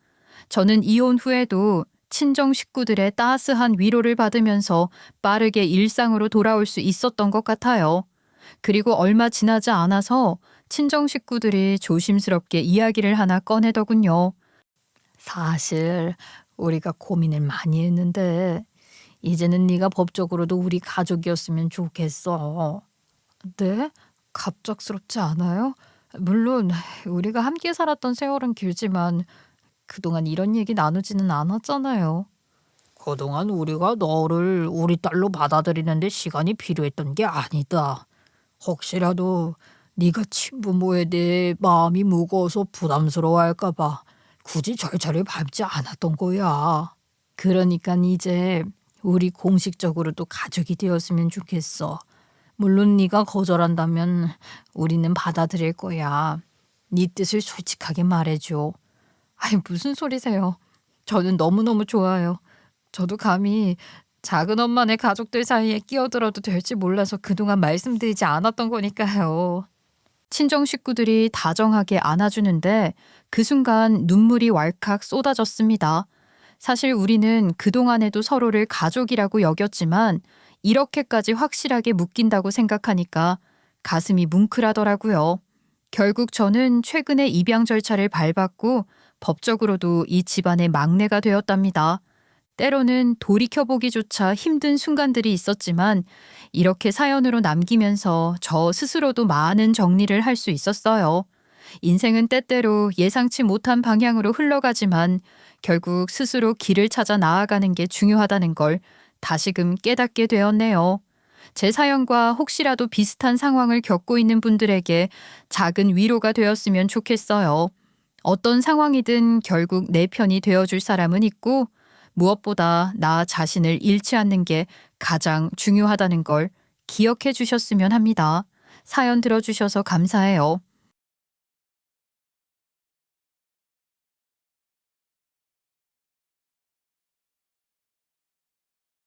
저는 이혼 후에도 친정 식구들의 따스한 위로를 받으면서 빠르게 일상으로 돌아올 수 있었던 것 같아요. 그리고 얼마 지나지 않아서 친정 식구들이 조심스럽게 이야기를 하나 꺼내더군요. 사실 우리가 고민을 많이 했는데 이제는 네가 법적으로도 우리 가족이었으면 좋겠어. 네? 갑작스럽지 않아요? 물론 우리가 함께 살았던 세월은 길지만 그동안 이런 얘기 나누지는 않았잖아요. 그동안 우리가 너를 우리 딸로 받아들이는데 시간이 필요했던 게 아니다. 혹시라도 네가 친부모에 대해 마음이 무거워서 부담스러워할까 봐 굳이 절차를 밟지 않았던 거야. 그러니까 이제 우리 공식적으로도 가족이 되었으면 좋겠어. 물론 네가 거절한다면 우리는 받아들일 거야. 네 뜻을 솔직하게 말해줘. 아니 무슨 소리세요. 저는 너무너무 좋아요. 저도 감히 작은 엄마네 가족들 사이에 끼어들어도 될지 몰라서 그동안 말씀드리지 않았던 거니까요. 친정 식구들이 다정하게 안아주는데 그 순간 눈물이 왈칵 쏟아졌습니다. 사실 우리는 그동안에도 서로를 가족이라고 여겼지만 이렇게까지 확실하게 묶인다고 생각하니까 가슴이 뭉클하더라고요. 결국 저는 최근에 입양 절차를 밟았고 법적으로도 이 집안의 막내가 되었답니다. 때로는 돌이켜보기조차 힘든 순간들이 있었지만 이렇게 사연으로 남기면서 저 스스로도 많은 정리를 할 수 있었어요. 인생은 때때로 예상치 못한 방향으로 흘러가지만 결국 스스로 길을 찾아 나아가는 게 중요하다는 걸 다시금 깨닫게 되었네요. 제 사연과 혹시라도 비슷한 상황을 겪고 있는 분들에게 작은 위로가 되었으면 좋겠어요. 어떤 상황이든 결국 내 편이 되어줄 사람은 있고 무엇보다 나 자신을 잃지 않는 게 가장 중요하다는 걸 기억해 주셨으면 합니다. 사연 들어주셔서 감사해요.